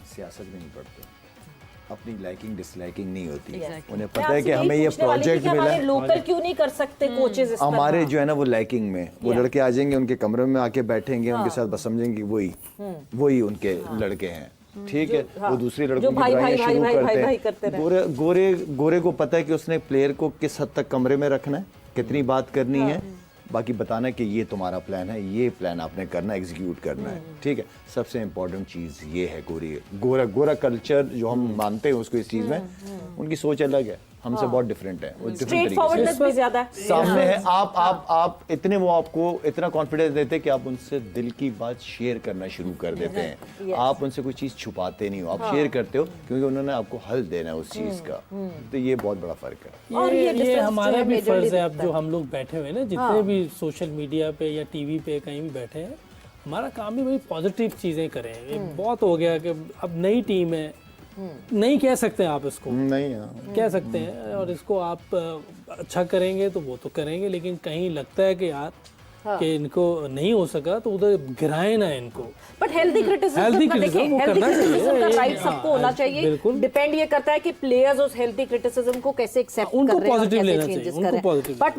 सियासत में नहीं पड़ते, अपनी लाइकिंग डिसलाइकिंग नहीं होती। उन्हें पता है कि हमें ये प्रोजेक्ट मिला है, लोकल क्यों नहीं कर सकते कोचेस इस तरह? हमारे जो है ना वो लाइकिंग में, वो लड़के आ जाएंगे, उनके कमरे में आके बैठेंगे, उनके साथ बस समझेंगे वही उनके लड़के हैं, ठीक है, वो दूसरी लड़कों की भाई बुराइयां भाई शुरू भाई भाई भाई करते करते हैं। रहे। गोरे को पता है कि उसने प्लेयर को किस हद तक कमरे में रखना है, कितनी बात करनी है, बाकी बताना कि ये तुम्हारा प्लान है, ये प्लान आपने करना है, एग्जीक्यूट करना है, ठीक है। सबसे इंपॉर्टेंट चीज ये है गोरा कल्चर जो हम मानते हैं उसको इस चीज में, उनकी सोच अलग है, हमसे बहुत डिफरेंट है, वो डिफरेंट स्ट्रेट फॉरवर्डनेस भी ज्यादा है सामने है। आप इतने वो आपको इतना कॉन्फिडेंस देते हैं कि आप उनसे दिल की बात शेयर करना शुरू कर देते हैं। आप उनसे कोई चीज छुपाते नहीं हो, आप शेयर करते हो क्योंकि उन्होंने आपको हल देना है उस चीज का। तो ये बहुत बड़ा फर्क है। और ये हमारा भी फर्ज है। अब जो हम लोग बैठे हुए हैं ना, जितने भी सोशल मीडिया पे या टीवी पे कहीं भी बैठे हैं, हमारा काम भी वही पॉजिटिव चीजें करें। बहुत हो गया कि अब नई टीम है, नहीं कह सकते आप इसको, नहीं कह सकते हैं, और इसको आप अच्छा करेंगे तो वो तो करेंगे, लेकिन कहीं लगता है कि यार कि इनको नहीं हो सका तो उधर गिराए ना इनको। बट हेल्दी क्रिटिसिज्म का राइट सबको होना चाहिए। डिपेंड ये करता है कि प्लेयर्स उस हेल्दी क्रिटिसिज्म को कैसे एक्सेप्ट कर रहे हैं, कैसे चेंजेस कर रहे हैं। बट